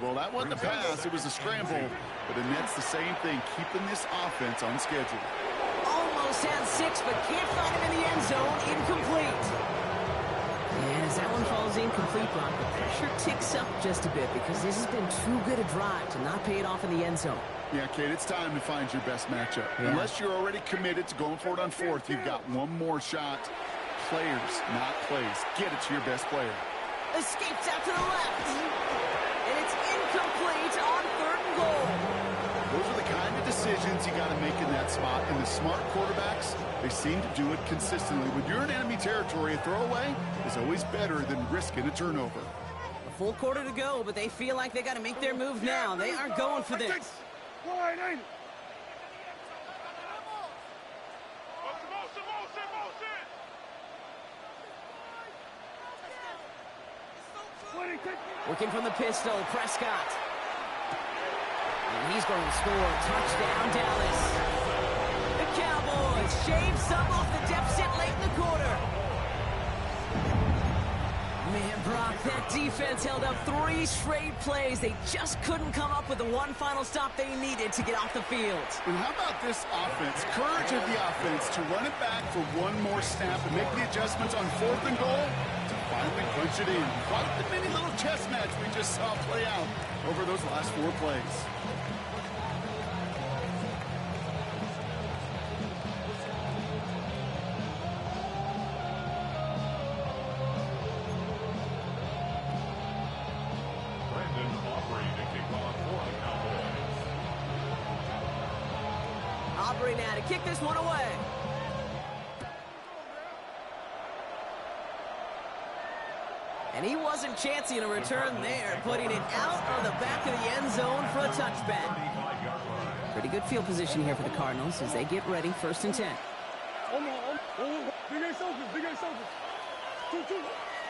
[SPEAKER 2] Well, that wasn't a pass. It was a scramble. But the Nets, the same thing, keeping this offense on schedule.
[SPEAKER 1] Almost had 6, but can't find him in the end zone. Incomplete. And as that one falls incomplete, Brock, the pressure ticks up just a bit because this has been too good a drive to not pay it off in the end zone.
[SPEAKER 2] Yeah, Kate, it's time to find your best matchup.
[SPEAKER 1] Yeah.
[SPEAKER 2] Unless you're already committed to going for it on 4th, you've got one more shot. Players, not plays. Get it to your best player.
[SPEAKER 1] Escapes out to the left. And it's incomplete on 3rd and goal.
[SPEAKER 2] Those are the kind of decisions you got to make in that spot. And the smart quarterbacks, they seem to do it consistently. When you're in enemy territory, a throwaway is always better than risking a turnover.
[SPEAKER 1] A full quarter to go, but they feel like they got to make their move now. They are going for this. Working from the pistol, Prescott. And he's going to score. Touchdown, Dallas. The Cowboys shave some off the deficit late in the quarter. Man, Brock, that defense held up 3 straight plays. They just couldn't come up with the one final stop they needed to get off the field.
[SPEAKER 2] And how about this offense? Courage of the offense to run it back for one more snap and make the adjustments on 4th and goal to finally punch it in. Quite the mini little chess match we just saw play out over those last 4 plays.
[SPEAKER 1] Aubrey now to kick this one away. And he wasn't chancing a return there, putting it out of the back of the end zone for a touchback. Pretty good field position here for the Cardinals as they get ready, 1st and 10.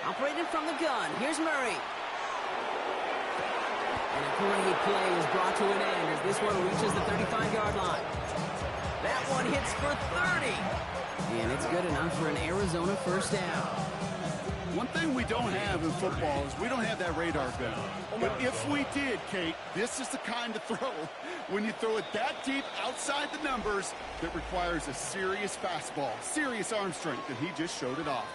[SPEAKER 1] Operating from the gun, here's Murray. And a great play is brought to an end as this one reaches the 35-yard line. That one hits for 30. And it's good enough for an Arizona first down.
[SPEAKER 2] One thing we don't have in football is we don't have that radar gun. But if we did, Kate, this is the kind of throw, when you throw it that deep outside the numbers, that requires a serious fastball, serious arm strength, and he just showed it off.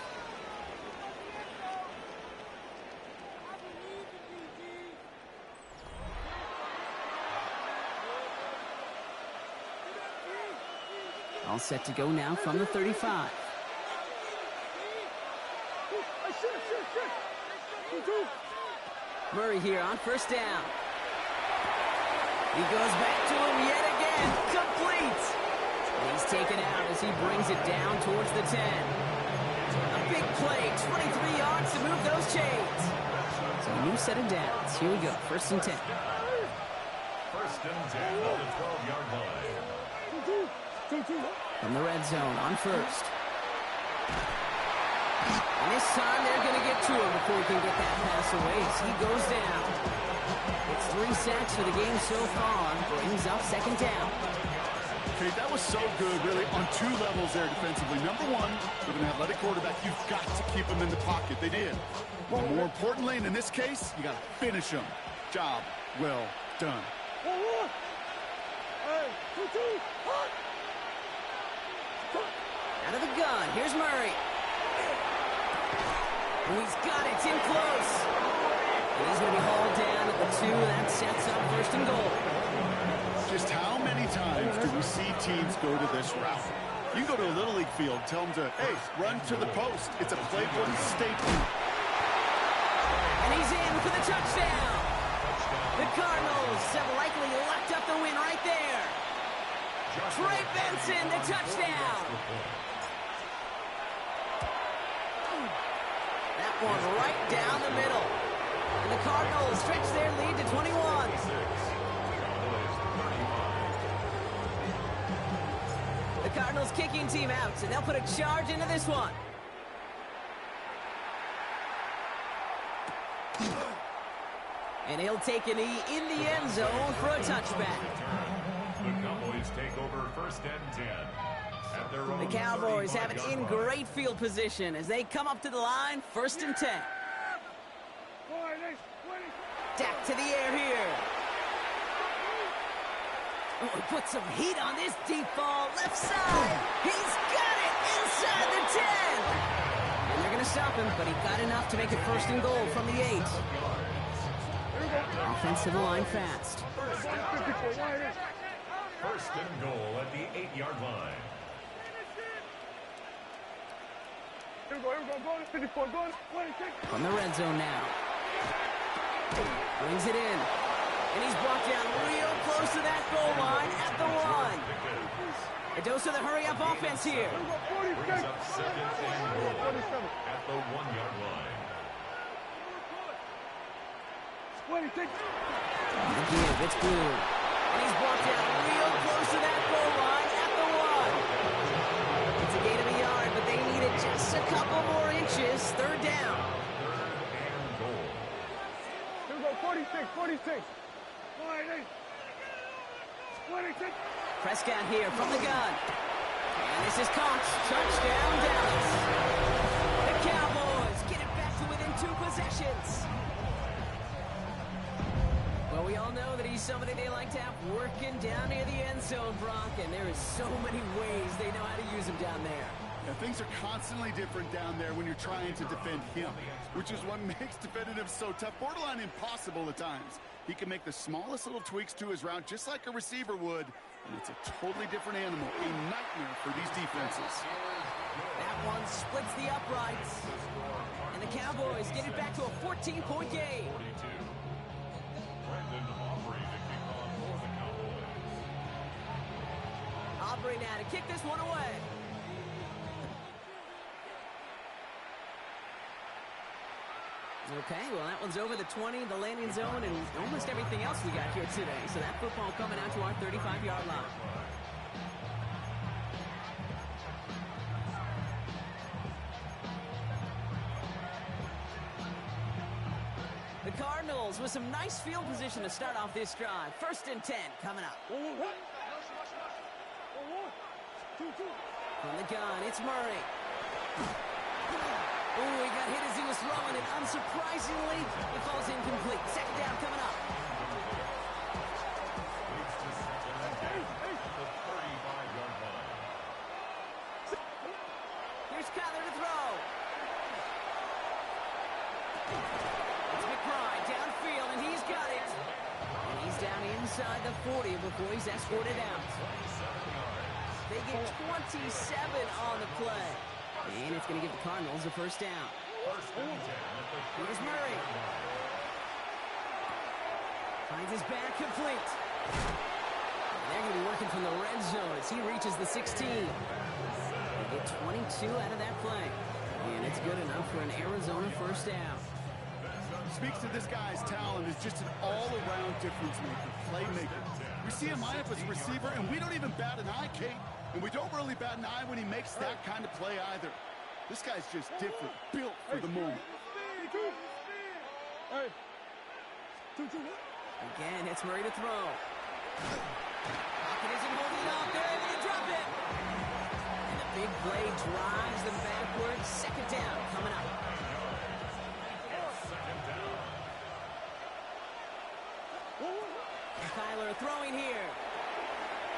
[SPEAKER 1] All set to go now from the 35. Murray here on first down. He goes back to him yet again. Complete. He's taken out as he brings it down towards the 10. A big play, 23 yards to move those chains. So a new set of downs. Here we go, first and 10.
[SPEAKER 3] First and 10 on the 12-yard line.
[SPEAKER 1] From the red zone on first. And this time they're going to get to him before he can get that pass away as he goes down. It's 3 sacks for the game so far. Brings up second down.
[SPEAKER 2] Okay, that was so good, really, on 2 levels there defensively. Number one, with an athletic quarterback, you've got to keep him in the pocket. They did. But more importantly, and in this case, you got to finish him. Job well done.
[SPEAKER 1] Out of the gun, here's Murray. Oh, he's got it, it's in close. And he's going to be hauled down at the 2. That sets up first and goal.
[SPEAKER 2] Just how many times do we see teams go to this route? You go to a Little League field, tell them to, hey, run to the post. It's a playbook staple.
[SPEAKER 1] And he's in for the touchdown. The Cardinals have likely locked up the win right there. Trey Benson, the touchdown. That one right down the middle. And the Cardinals stretch their lead to 21. The Cardinals kicking team out, and they'll put a charge into this one. And he'll take a knee in the end zone for a touchback.
[SPEAKER 3] The Cowboys take over first and 10. At their own
[SPEAKER 1] The Cowboys have it
[SPEAKER 3] 35-yard
[SPEAKER 1] in
[SPEAKER 3] line.
[SPEAKER 1] great field position as they come up to the line, first and 10. Dak to the air here. Oh, he put some heat on this deep ball, left side. He's got it inside the 10. And they're going to stop him, but he got enough to make it first and goal from the 8. Offensive line fast.
[SPEAKER 3] First and goal at the 8-yard line.
[SPEAKER 1] From the red zone now. Brings it in. And he's brought down real close to that goal line at the 1. A dose of the hurry-up offense here.
[SPEAKER 3] Brings up second and goal at the 1-yard line.
[SPEAKER 1] The give, it's good. And he's brought down real close to that goal line at the 1. It's a gain of a yard, but they needed just a couple more inches. Third down.
[SPEAKER 3] Third and goal.
[SPEAKER 4] 46.
[SPEAKER 1] Prescott here from the gun. And this is caught. Touchdown, Dallas. The Cowboys get it back to within 2 possessions. Well, we all know that he's somebody they like to have working down near the end zone, Brock, and there is so many ways they know how to use him down there.
[SPEAKER 2] Yeah, things are constantly different down there when you're trying to defend him, which is what makes defending him so tough, borderline impossible at times. He can make the smallest little tweaks to his route just like a receiver would, and it's a totally different animal, a nightmare for these defenses.
[SPEAKER 1] That one splits the uprights, and the Cowboys get it back to a 14-point game.
[SPEAKER 3] 42. Brendan Aubrey to kick off for the Cowboys.
[SPEAKER 1] Aubrey now to kick this one away. Okay, well, that one's over the 20, the landing zone, and almost everything else we got here today. So that football coming out to our 35-yard line. The Cardinals with some nice field position to start off this drive. First and 10 coming up. From the gun, it's Murray. Oh, he got hit as he was throwing it. Unsurprisingly, it falls incomplete. Second down coming up. Here's Kyler to throw. It's McBride downfield, and he's got it. And he's down inside the 40 before he's escorted out. They get 27 on the play. And it's going to give the Cardinals a first down. Here's Murray. Finds his back complete. They're going to be working from the red zone as he reaches the 16. They get 22 out of that play. And it's good enough for an Arizona first down.
[SPEAKER 2] Speaks to this guy's talent as just an all-around difference maker, playmaker. We see him line up as a receiver, and we don't even bat an eye, Kate. And we don't really bat an eye when he makes that kind of play either. This guy's just different, built for the moment.
[SPEAKER 1] Again, it's Murray to throw. Pocket isn't holding it off. They're able to drop it. And the big play drives them backwards. Second down coming up. Kyler throwing here.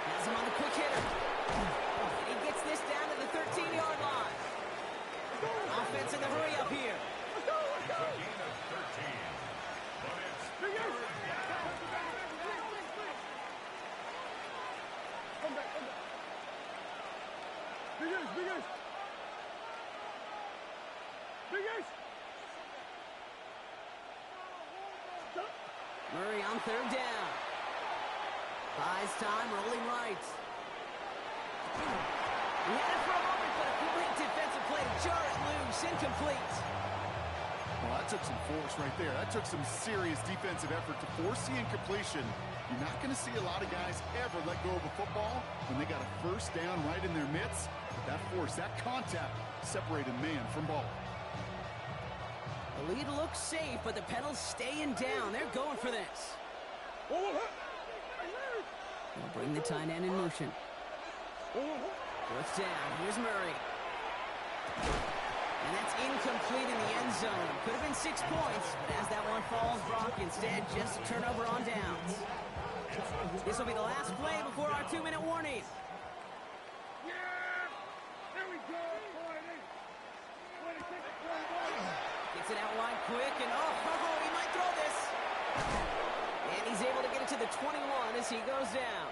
[SPEAKER 1] Has him on the quick hitter. And he gets this down to the 13-yard line. Offense in the hurry up here. Murray on third down. Buys time, rolling right. He had it for a moment, but a great defensive play to jar it loose. Incomplete.
[SPEAKER 2] Well, that took some force right there. That took some serious defensive effort to force the incompletion. You're not going to see a lot of guys ever let go of a football when they got a first down right in their midst. But that force, that contact, separated man from ball.
[SPEAKER 1] The lead looks safe, but the pedals staying down. They're going for this. They'll bring the tight end in motion. Fourth down. Here's Murray. And that's incomplete in the end zone. Could have been 6 points, but as that one falls, Brock, instead just a turnover on downs. This will be the last play before our 2-minute warning. Gets it out wide quick, and he might throw this. And he's able to get it to the 21 as he goes down.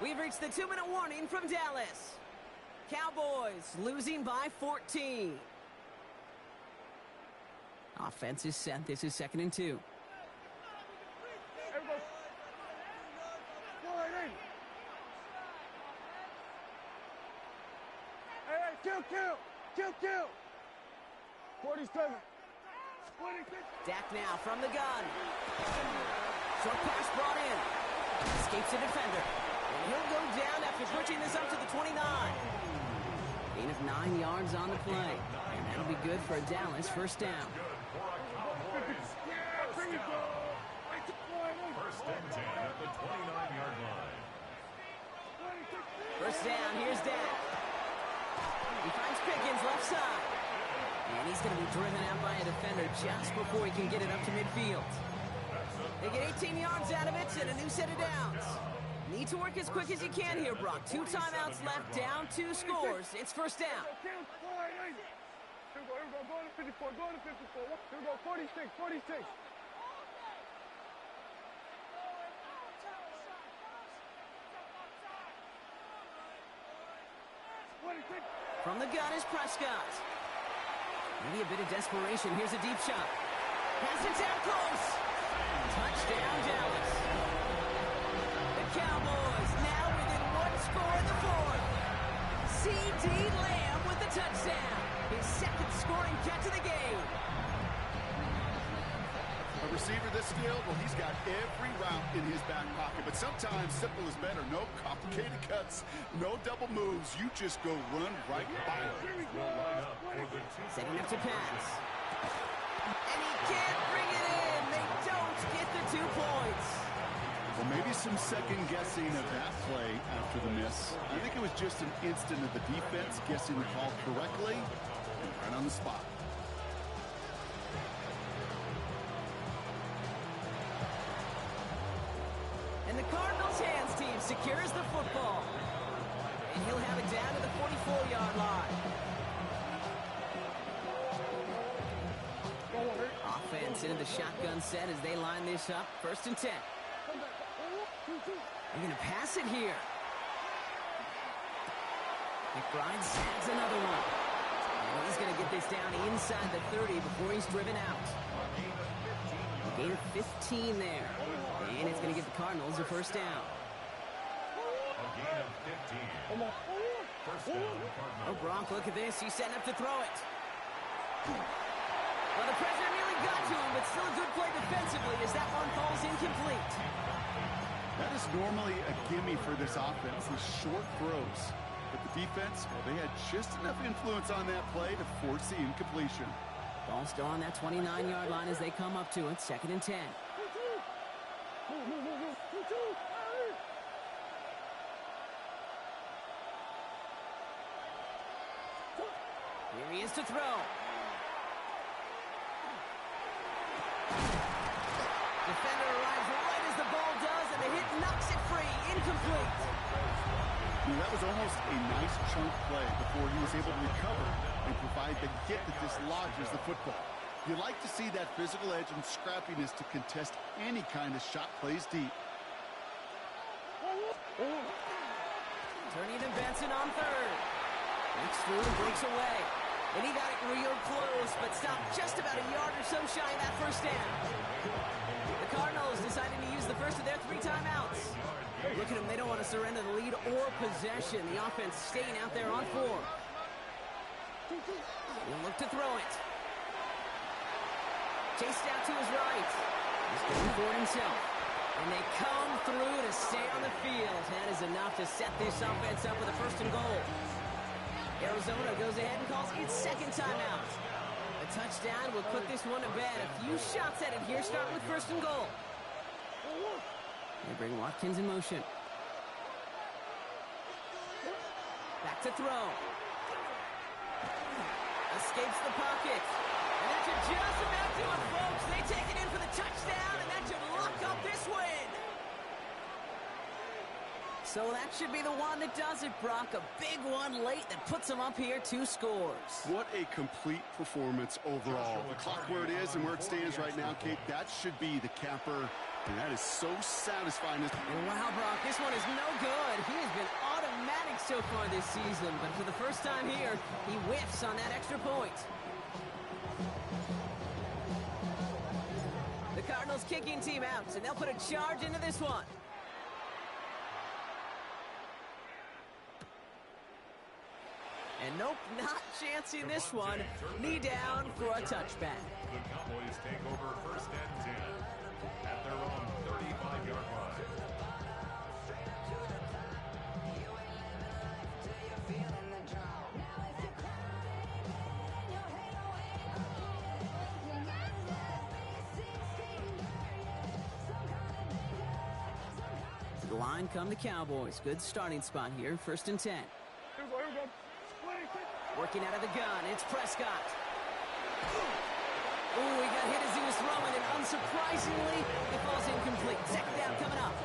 [SPEAKER 1] We've reached the 2-minute warning from Dallas. Cowboys losing by 14. Offense is set. This is 2nd and 2.
[SPEAKER 4] Kill. 47.
[SPEAKER 1] Dak now from the gun. Short pass brought in. Escapes the defender. And he'll go down after pushing this up to the 29. Gain of 9 yards on the play. And that'll be good for a Dallas first down.
[SPEAKER 3] First and 10 at the 29-yard line.
[SPEAKER 1] First down, here's Dak. He finds Pickens left side. And he's going to be driven out by a defender just before he can get it up to midfield. They get 18 yards out of it and a new set of downs. Need to work as quick as you can here, Brock. 2 timeouts left, down 2 scores. It's first down.
[SPEAKER 4] Here we go, go to 54, go to 54. Here we go, 46.
[SPEAKER 1] From the gun is Prescott. Maybe a bit of desperation. Here's a deep shot. Pass it down close. Touchdown, Dallas. The Cowboys now within 1 score in the 4th. C.D. Lamb with the touchdown. His 2nd scoring catch of the game.
[SPEAKER 2] A receiver this skilled, well, he's got every route in his back pocket. But sometimes simple is better. No complicated cuts, no double moves. You just go run right by it.
[SPEAKER 1] Setting up to pass. And he can't bring it in. They don't get the 2 points.
[SPEAKER 2] Well, maybe some second guessing of that play after the miss. I think it was just an instant of the defense guessing the call correctly and right on the spot.
[SPEAKER 1] And the Cardinals hands team secures the football. And he'll have it down to the 44-yard line. Offense into the shotgun set as they line this up. 1st and 10. They're going to pass it here. McBride snags another one. And he's going to get this down inside the 30 before he's driven out. A gain of 15 there. And it's going to give the Cardinals a first down.
[SPEAKER 3] A gain of 15. First down, Cardinals.
[SPEAKER 1] Oh, Gronk, look at this. He's setting up to throw it. Well, the pressure nearly got to him, but still a good play defensively as that one falls incomplete.
[SPEAKER 2] That is normally a gimme for this offense, these short throws. But the defense, well, they had just enough influence on that play to force the incompletion.
[SPEAKER 1] Ball still on that 29-yard line as they come up to it. 2nd and 10. Here he is to throw. Defender arrives right as the ball does, and the hit knocks it free. Incomplete.
[SPEAKER 2] That was almost a nice chunk play before he was able to recover and provide the get that dislodges the football. You like to see that physical edge and scrappiness to contest any kind of shot plays deep.
[SPEAKER 1] Turning to Benson on 3rd. Breaks through and breaks away. And he got it real close, but stopped just about a yard or so shy of that first down. The Cardinals deciding to use the first of their 3 timeouts. Look at them, they don't want to surrender the lead or possession. The offense staying out there on 4. He'll look to throw it. Chased out to his right. He's going for it himself. And they come through to stay on the field. That is enough to set this offense up with a 1st and goal. Arizona goes ahead and calls its 2nd timeout. A touchdown will put this one to bed. A few shots at it here, starting with 1st and goal. They bring Watkins in motion. Back to throw. Escapes the pocket. And that should just about do it, folks. They take it in for the touchdown, and that should lock up this win. So that should be the one that does it, Brock. A big one late that puts them up here 2 scores.
[SPEAKER 2] What a complete performance overall. The clock where it is and where it stands right now, Kate, that should be the capper. And that is so satisfying.
[SPEAKER 1] And wow, Brock, this one is no good. He has been automatic so far this season. But for the first time here, he whiffs on that extra point. The Cardinals kicking team out, and they'll put a charge into this one. And nope, not chancing this one. Knee down for a touchback.
[SPEAKER 3] The Cowboys take over 1st and 10 at their own 35-yard line.
[SPEAKER 1] To the line come the Cowboys. Good starting spot here. 1st and 10.
[SPEAKER 4] Here we go.
[SPEAKER 1] Working out of the gun, it's Prescott. Ooh, he got hit as he was throwing, and unsurprisingly, it falls incomplete. 2nd down coming up.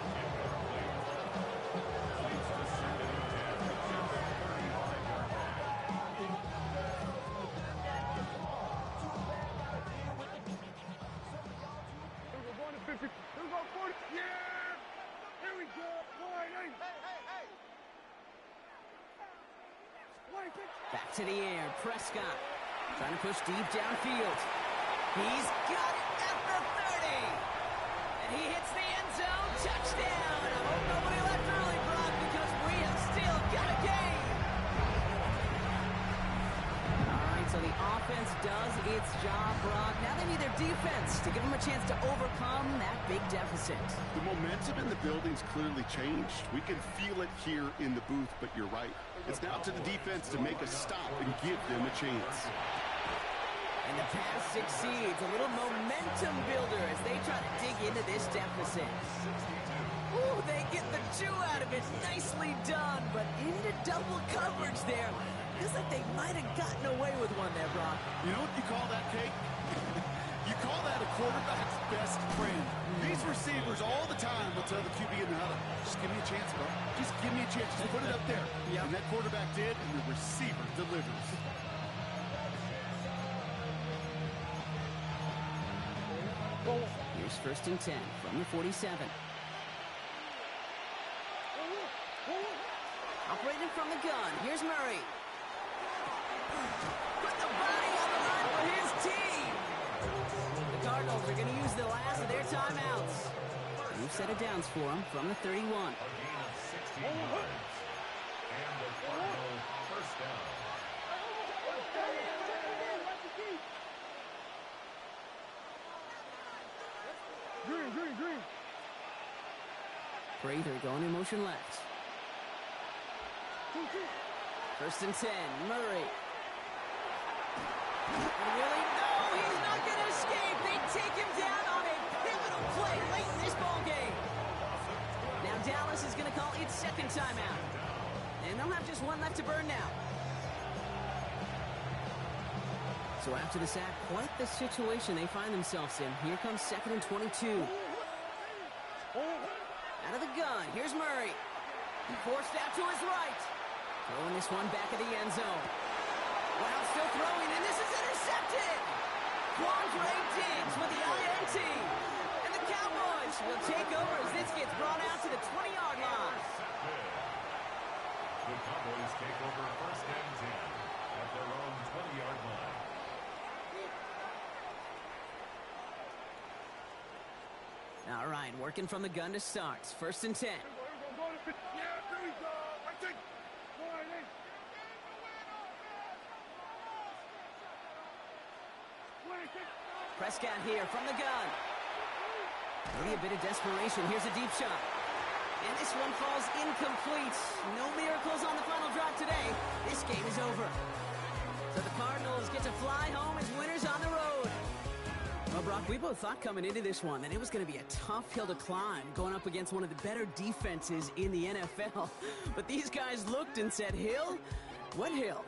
[SPEAKER 4] Here we go, going to 50. Here we go, 40. Yeah! Here we go. Wide, hey.
[SPEAKER 1] Back to the air, Prescott. Trying to push deep downfield. He's got it at the 30. And he hits the end zone. Touchdown. I hope nobody left early, Brock, because we have still got a game. All right, so the offense does its job, Brock. Now they need their defense to give them a chance to overcome that big deficit.
[SPEAKER 2] The momentum in the building's clearly changed. We can feel it here in the booth, but you're right. It's now to the defense to make a stop and give them a chance.
[SPEAKER 1] And the pass succeeds. A little momentum builder as they try to dig into this deficit. Ooh, they get the 2 out of it. Nicely done, but into double coverage there. Feels like they might have gotten away with one there, Brock.
[SPEAKER 2] You know what you call that, Kate? You call that a quarterback's best friend. These receivers all the time will tell the QB in the huddle, just give me a chance, bro. Just give me a chance. Just put it up there. Yep. And that quarterback did, and the receiver delivers.
[SPEAKER 1] Here's 1st and 10 from the 47. separated from the gun. Here's Murray. Put the body on the line for his team. The Cardinals are going to use the last of their timeouts. New set of downs for them from the 31.
[SPEAKER 3] A gain of 16 yards. And the Cardinal first down.
[SPEAKER 4] Green.
[SPEAKER 1] Prather going in motion left. First and 10, Murray. Really? No, he's not going to escape. They take him down on a pivotal play late in this ball game. Now Dallas is going to call its second timeout. And they'll have just one left to burn now. So after the sack, quite the situation they find themselves in. Here comes 2nd and 22. Out of the gun, here's Murray. Forced out to his right. Throwing this one back of the end zone. Wow, still throwing, and this is intercepted! Quandre Diggs with the INT. And the Cowboys will take over as this gets brought out to the 20-yard line.
[SPEAKER 3] The Cowboys take over first and 10 at their own 20-yard line.
[SPEAKER 1] All right, working from the gun to start. First and 10. Prescott here from the gun. Maybe a bit of desperation. Here's a deep shot. And this one falls incomplete. No miracles on the final drive today. This game is over. So the Cardinals get to fly home as winners on the road. Well, Brock, we both thought coming into this one that it was going to be a tough hill to climb, going up against one of the better defenses in the NFL. But these guys looked and said, Hill? What hill?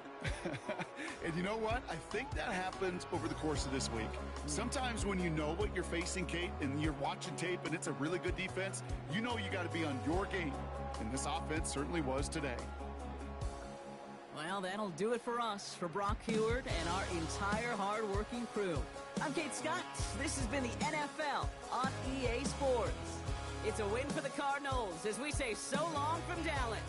[SPEAKER 2] And you know what? I think that happens over the course of this week. Sometimes when you know what you're facing, Kate, and you're watching tape and it's a really good defense, you know you got to be on your game. And this offense certainly was today.
[SPEAKER 1] Well, that'll do it for us, for Brock Heward and our entire hard-working crew. I'm Kate Scott. This has been the NFL on EA Sports. It's a win for the Cardinals as we say so long from Dallas.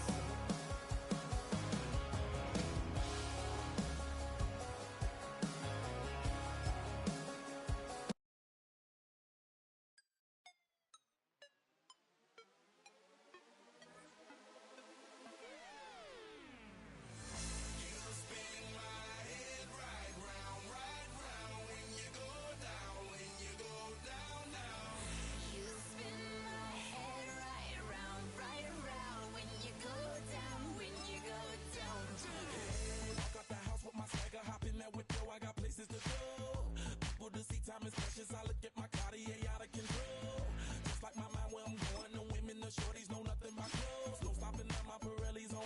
[SPEAKER 5] I look at my Cartier out of control. Just like my mind where I'm going, the women, the shorties know nothing but clothes. No stopping at my Pirelli's on.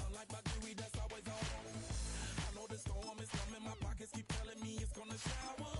[SPEAKER 5] Unlike my jewelry that's always on. I know the storm is coming, my pockets keep telling me it's gonna shower.